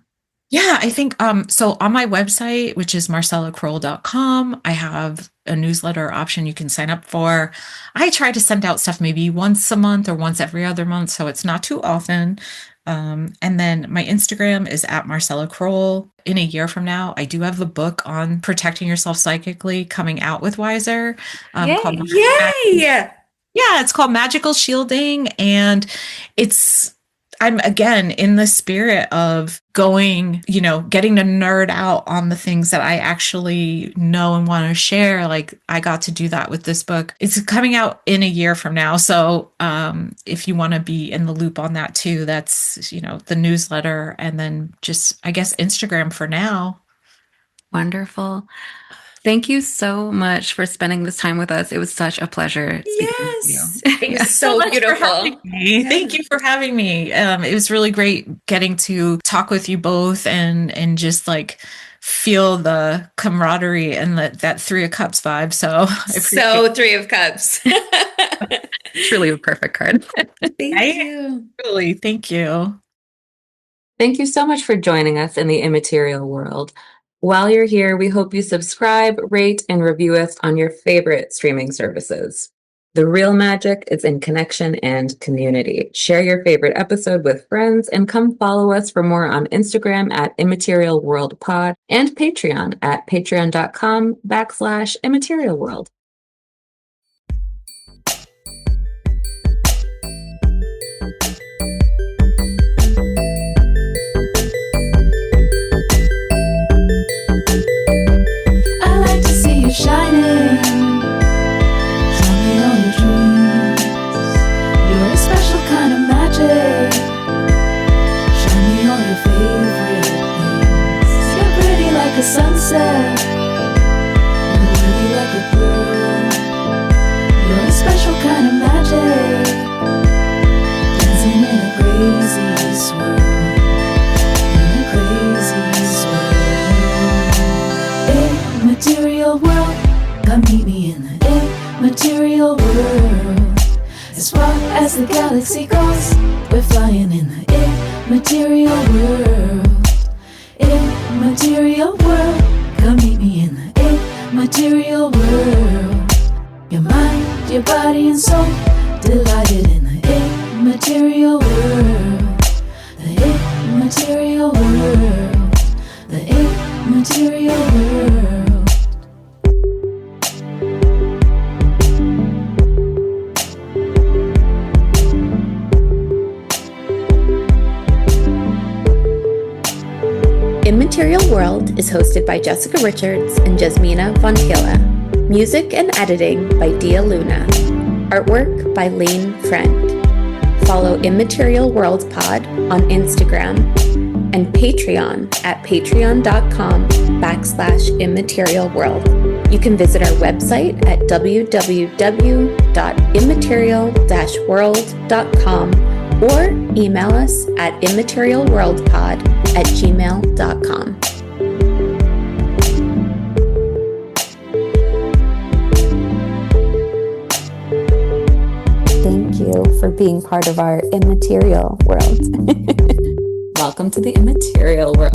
Yeah, I think so on my website, which is marcellakroll.com, I have a newsletter option you can sign up for. I try to send out stuff maybe once a month or once every other month, so it's not too often. And then my Instagram is at Marcella Kroll. In a year from now, I do have the book on protecting yourself psychically coming out with Wiser. Called Yay! Yeah, it's called Magical Shielding. And I'm again in the spirit of going, getting to nerd out on the things that I actually know and want to share. Like I got to do that with this book. It's coming out in a year from now. So if you want to be in the loop on that too, that's, the newsletter, and then just, I guess, Instagram for now. Wonderful. Thank you so much for spending this time with us. It was such a pleasure speaking with you. It was so beautiful. Thank you for having me. It was really great getting to talk with you both and just like feel the camaraderie and that Three of Cups vibe. So Three of Cups. Truly a perfect card. Thank you. Really, thank you. Thank you so much for joining us in the immaterial world. While you're here, we hope you subscribe, rate, and review us on your favorite streaming services. The real magic is in connection and community. Share your favorite episode with friends and come follow us for more on Instagram at immaterialworldpod and Patreon at patreon.com/immaterialworld. Shining, show me all your dreams. You're a special kind of magic. Show me all your favorite things. You're pretty like a sunset. You're pretty like a pearl. You're a special kind of magic. Dancing in a crazy swirl. In a crazy swirl. Immaterial world. Come meet me in the immaterial world. As far as the galaxy goes, we're flying in the immaterial world. Immaterial world. Come meet me in the immaterial world. Your mind, your body and soul, delighted in the immaterial world. The immaterial world. The immaterial world. Immaterial World is hosted by Jessica Richards and Jasmina Vontila. Music and editing by Dia Luna. Artwork by Lane Friend. Follow Immaterial World Pod on Instagram and Patreon at patreon.com/immaterialworld. You can visit our website at www.immaterial-world.com or email us at immaterialworldpod@gmail.com. Thank you for being part of our immaterial world. Welcome to the immaterial world.